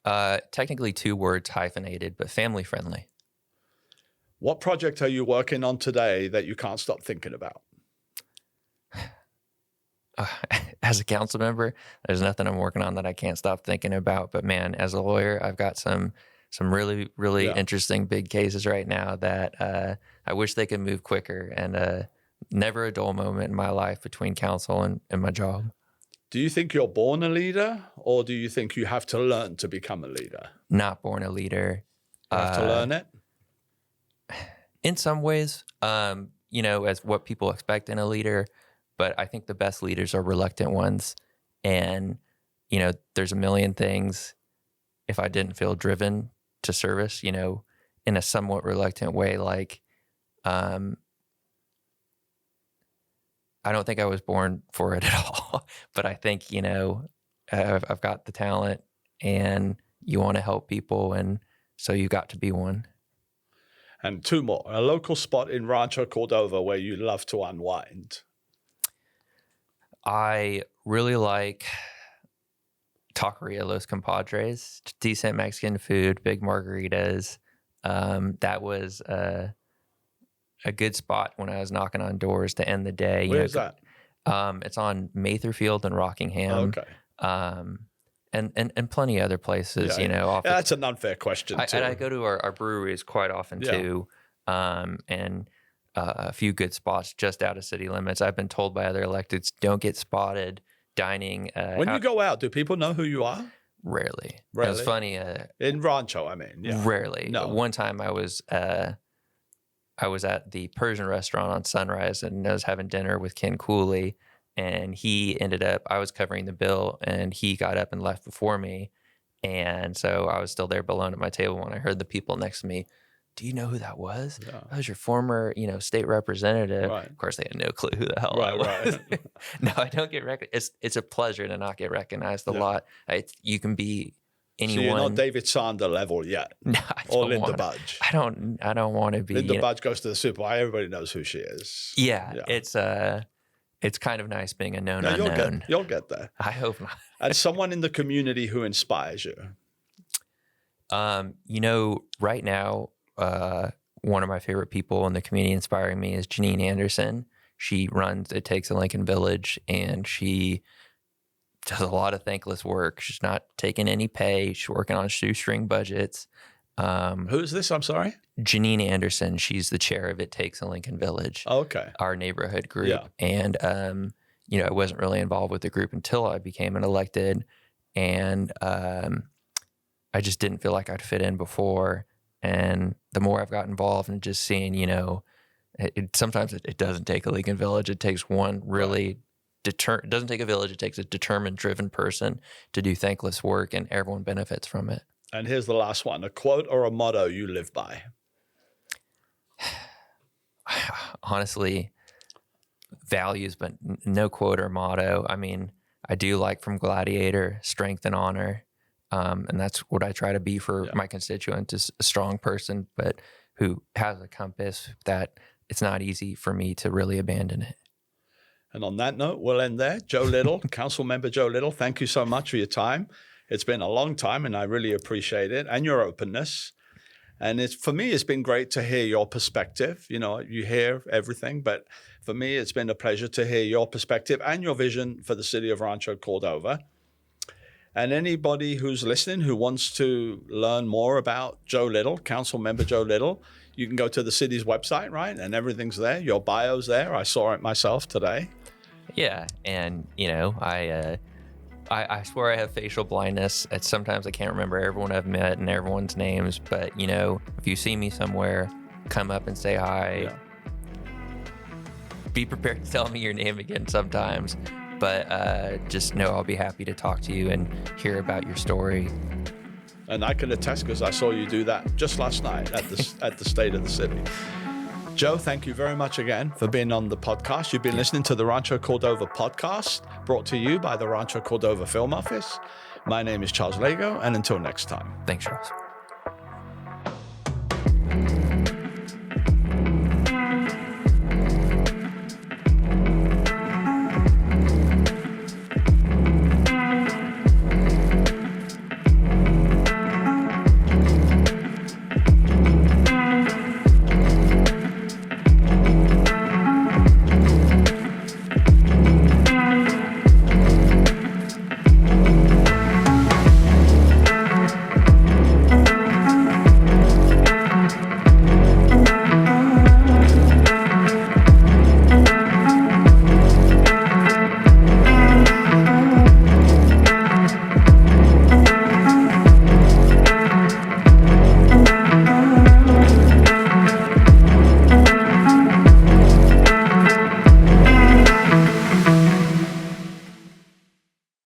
Technically 2 words hyphenated, but family friendly. What project are you working on today that you can't stop thinking about? As a council member, there's nothing I'm working on that I can't stop thinking about. But man, as a lawyer, I've got some really, really interesting big cases right now that I wish they could move quicker, and never a dull moment in my life between council and my job. Do you think you're born a leader, or do you think you have to learn to become a leader? Not born a leader. You have to learn it? In some ways, as what people expect in a leader. But I think the best leaders are reluctant ones. And, there's a million things if I didn't feel driven to service, in a somewhat reluctant way, like, I don't think I was born for it at all. But I think, I've got the talent, and you want to help people. And so you got to be one. And 2 more. A local spot in Rancho Cordova where you love to unwind. I really like Taqueria Los Compadres. Decent Mexican food, big margaritas. That was a good spot when I was knocking on doors to end the day. Where's that? It's on Matherfield and Rockingham. Okay. And plenty of other places. That's an unfair question too. And I go to our breweries quite often too. And a few good spots just out of city limits. I've been told by other electeds, don't get spotted dining. When you go out, do people know who you are? Rarely. It was funny. In Rancho, I mean. Yeah. Rarely. No. One time I was at the Persian restaurant on Sunrise, and I was having dinner with Ken Cooley, and I was covering the bill, and he got up and left before me. And so I was still there alone at my table when I heard the people next to me, do you know who that was? Yeah. That was your former, state representative. Right. Of course, they had no clue who the hell I was. Right. No, I don't get recognized. It's a pleasure to not get recognized a lot. You can be anyone. So you're not David Sander level yet. No, or Linda Budge. I don't want to be. Linda Budge goes to the Super Bowl. Everybody knows who she is. Yeah. It's kind of nice being a known unknown. You'll get there. I hope not. And someone in the community who inspires you. Right now, one of my favorite people in the community inspiring me is Janine Anderson. She runs It Takes a Lincoln Village, and she does a lot of thankless work. She's not taking any pay. She's working on shoestring budgets. Who's this? I'm sorry? Janine Anderson. She's the chair of It Takes a Lincoln Village. Okay. Our neighborhood group. Yeah. And, I wasn't really involved with the group until I became an elected. And I just didn't feel like I'd fit in before. And the more I've got involved and just seeing, sometimes it doesn't take a Lincoln Village. It takes one really it doesn't take a village. It takes a determined, driven person to do thankless work, and everyone benefits from it. And here's the last one, a quote or a motto you live by. Honestly, values, but no quote or motto. I mean, I do like from Gladiator, strength and honor. And that's what I try to be for my constituents, is a strong person, but who has a compass that it's not easy for me to really abandon it. And on that note, we'll end there. Joe Little, Council Member Joe Little, thank you so much for your time. It's been a long time, and I really appreciate it, and your openness. And for me, it's been great to hear your perspective. You hear everything, but for me, it's been a pleasure to hear your perspective and your vision for the city of Rancho Cordova. And anybody who's listening who wants to learn more about Joe Little, Council Member Joe Little, you can go to the city's website, right? And everything's there. Your bio's there. I saw it myself today. Yeah. And, I swear I have facial blindness. Sometimes I can't remember everyone I've met and everyone's names. But, if you see me somewhere, come up and say hi. be prepared to tell me your name again sometimes. But just know I'll be happy to talk to you and hear about your story. And I can attest because I saw you do that just last night at the State of the City. Joe, thank you very much again for being on the podcast. You've been listening to the Rancho Cordova podcast, brought to you by the Rancho Cordova Film Office. My name is Charles Lego, and until next time. Thanks, Charles.